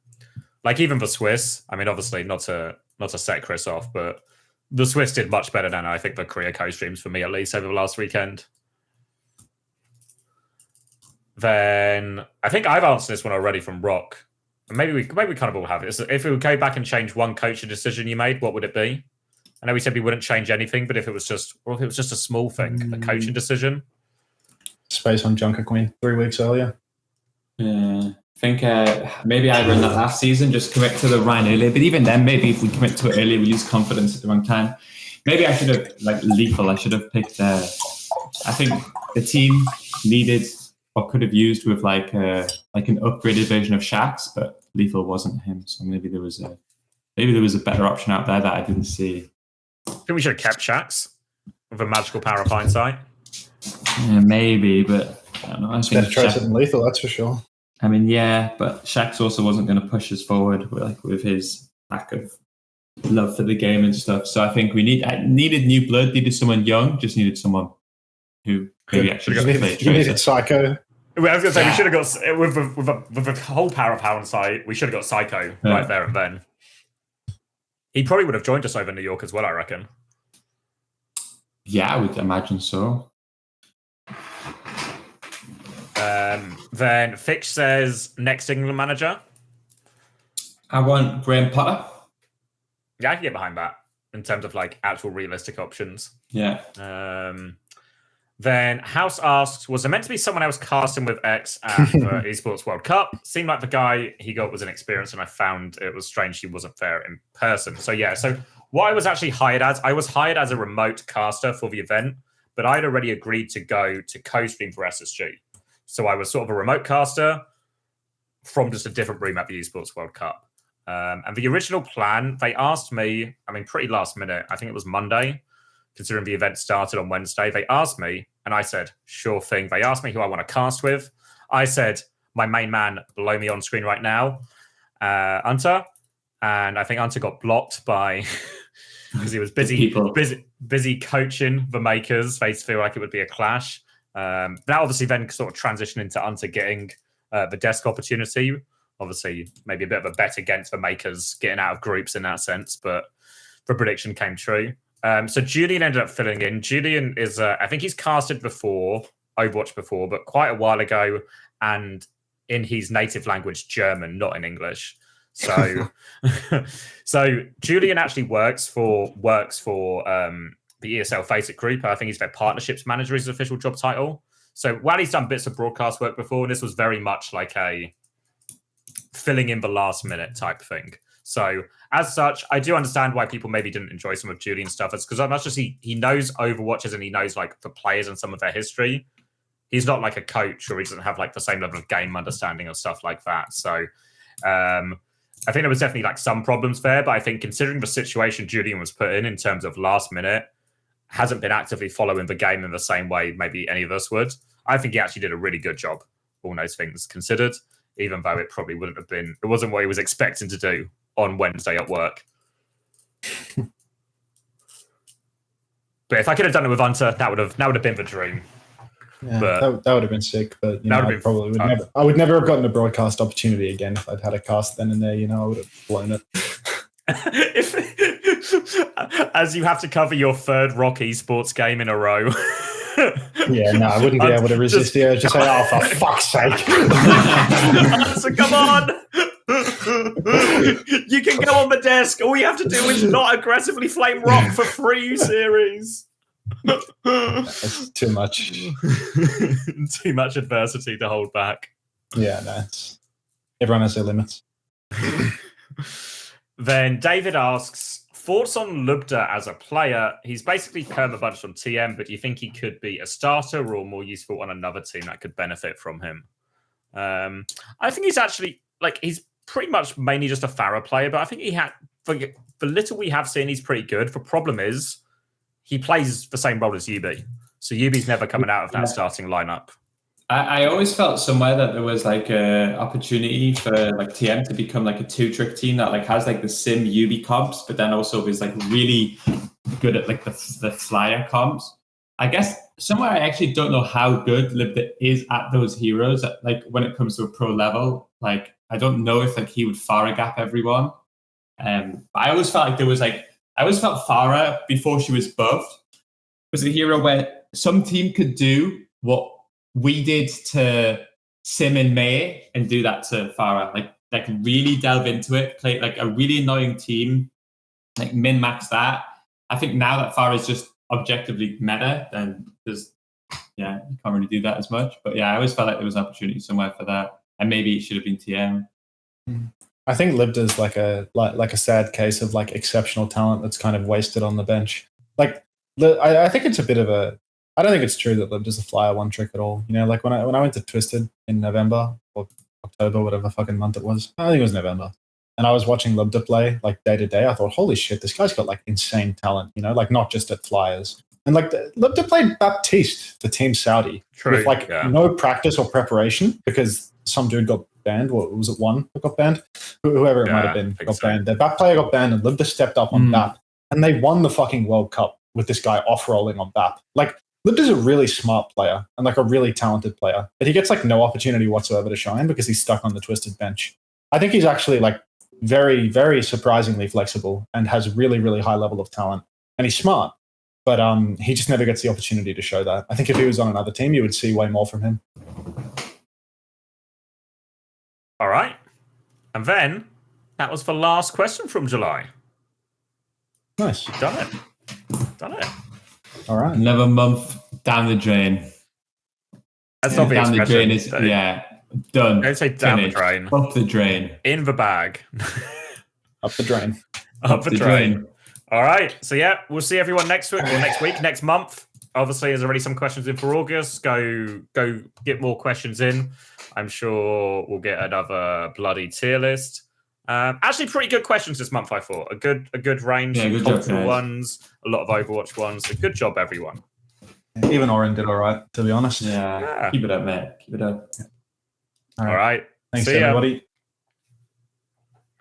Like even the Swiss. I mean, obviously not to set Chris off, but the Swiss did much better than I think the Korea co-streams for me at least over the last weekend. Then I think I've answered this one already from Rock. Maybe we kind of all have it. If we would go back and change one coaching decision you made, what would it be? I know we said we wouldn't change anything, but if it was just a small thing, a coaching decision. Space on Junker Queen 3 weeks earlier. Yeah, I think maybe I run that last season, just commit to the Rhine earlier. But even then, maybe if we commit to it earlier, we lose confidence at the wrong time. Maybe I should have, like Lethal, I should have picked, I think the team needed or could have used with like an upgraded version of Shax, but Lethal wasn't him. So maybe there was a better option out there that I didn't see. I think we should have kept Shax with a magical power of hindsight. Yeah, maybe, but I don't know. I think better choice than Lethal, that's for sure. I mean, yeah, but Shax also wasn't going to push us forward with his lack of love for the game and stuff. So I think I needed new blood, needed someone young, just needed someone who maybe actually you needed Psycho. Well, I was going to say, we should have got, with the whole power of hindsight, we should have got Psycho right there and then. He probably would have joined us over New York as well, I reckon. Yeah, I would imagine so. Then Fitch says, next England manager. I want Graham Potter. Yeah, I can get behind that in terms of like actual realistic options. Yeah. Then House asks, was there meant to be someone else casting with X at the Esports World Cup? Seemed like the guy he got was inexperienced, and I found it was strange he wasn't there in person. So yeah, so what I was actually hired as, I was hired as a remote caster for the event, but I'd already agreed to go to co-stream for SSG. So I was sort of a remote caster from just a different room at the Esports World Cup. And the original plan, they asked me, I mean, pretty last minute, I think it was Monday, considering the event started on Wednesday, they asked me, and I said, sure thing. They asked me who I want to cast with. I said, my main man below me on screen right now, Unter. And I think Unter got blocked by, because he was busy coaching the makers. They feel like it would be a clash. That obviously then sort of transitioned into Unter getting the desk opportunity. Obviously, maybe a bit of a bet against the makers getting out of groups in that sense, but the prediction came true. So Julian ended up filling in. Julian is, I think he's casted Overwatch before, but quite a while ago, and in his native language, German, not in English. So, so Julian actually works for the ESL Face It group. I think he's their partnerships manager, is his official job title. So Wally's done bits of broadcast work before, and this was very much like a filling in the last minute type thing. So as such, I do understand why people maybe didn't enjoy some of Julian's stuff. It's because as much as he knows Overwatches and he knows like the players and some of their history, he's not like a coach, or he doesn't have like the same level of game understanding or stuff like that. So I think there was definitely like some problems there, but I think considering the situation Julian was put in terms of last minute, hasn't been actively following the game in the same way maybe any of us would. I think he actually did a really good job, all those things considered, even though it probably wouldn't have been, it wasn't what he was expecting to do on Wednesday at work. But if I could have done it with Hunter, that would have been the dream. Yeah, but, that would have been sick, but you know, I would never have gotten a broadcast opportunity again if I'd had a cast then and there. You know, I would have blown it. As you have to cover your third Rock Esports game in a row. Yeah, no, I wouldn't be able to resist the urge to say, "Oh, for fuck's sake!" So come on, you can go on the desk. All you have to do is not aggressively flame Rock for free series. That's too much. Too much adversity to hold back. Yeah, no. Everyone has their limits. Then David asks, thoughts on Lubda as a player? He's basically perma-bunched on TM, but do you think he could be a starter or more useful on another team that could benefit from him? I think he's actually, like, he's pretty much mainly just a Pharah player, but I think he had, for the little we have seen, he's pretty good. The problem is, he plays the same role as Yubi. So Yubi's never coming out of that starting lineup. I always felt somewhere that there was like a opportunity for like TM to become like a 2-trick team that like has like the sim Yubi comps, but then also is like really good at like the flyer comps. I guess somewhere I actually don't know how good Libda is at those heroes. Like when it comes to a pro level, like I don't know if like he would Pharah gap everyone. But I always felt like there was like, I always felt Pharah before she was buffed was a hero where some team could do what we did to Sim and May and do that to Pharah. Like really delve into it, play like a really annoying team, like min-max that. I think now that Pharah is just objectively meta, then there's, you can't really do that as much. But yeah, I always felt like there was an opportunity somewhere for that. And maybe it should have been TM. I think Libda's like a sad case of like exceptional talent that's kind of wasted on the bench. Like I think it's a bit of a, I don't think it's true that Libda's a flyer one trick at all. You know, like when I went to Twisted in November or October, whatever fucking month it was, I think it was November, and I was watching Libda play like day to day. I thought, holy shit, this guy's got like insane talent. You know, like not just at flyers. And like Libda played Baptiste for Team Saudi with like no practice or preparation because some dude got banned. What was it? One that got banned? Whoever it might have been got banned. Their BAP player got banned, and Libda stepped up on BAP, and they won the fucking World Cup with this guy off rolling on BAP. Like Libda's a really smart player and like a really talented player, but he gets like no opportunity whatsoever to shine because he's stuck on the Twisted bench. I think he's actually like very, very surprisingly flexible and has really, really high level of talent, and he's smart, but he just never gets the opportunity to show that. I think if he was on another team, you would see way more from him. All right. And then that was the last question from July. Nice. Done it. All right. Another month down the drain. That's not the down the drain is, done. Don't say down finished. the drain. Up the drain. In the bag. Up the drain. Up the drain. All right. So yeah, we'll see everyone next week, next month. Obviously, there's already some questions in for August. Go get more questions in. I'm sure we'll get another bloody tier list. Actually, pretty good questions this month, I thought. A good range, good cultural ones, a lot of Overwatch ones. So good job, everyone. Even Oren did all right, to be honest. Yeah. Keep it up, mate. Keep it up. All right. Thanks, everybody.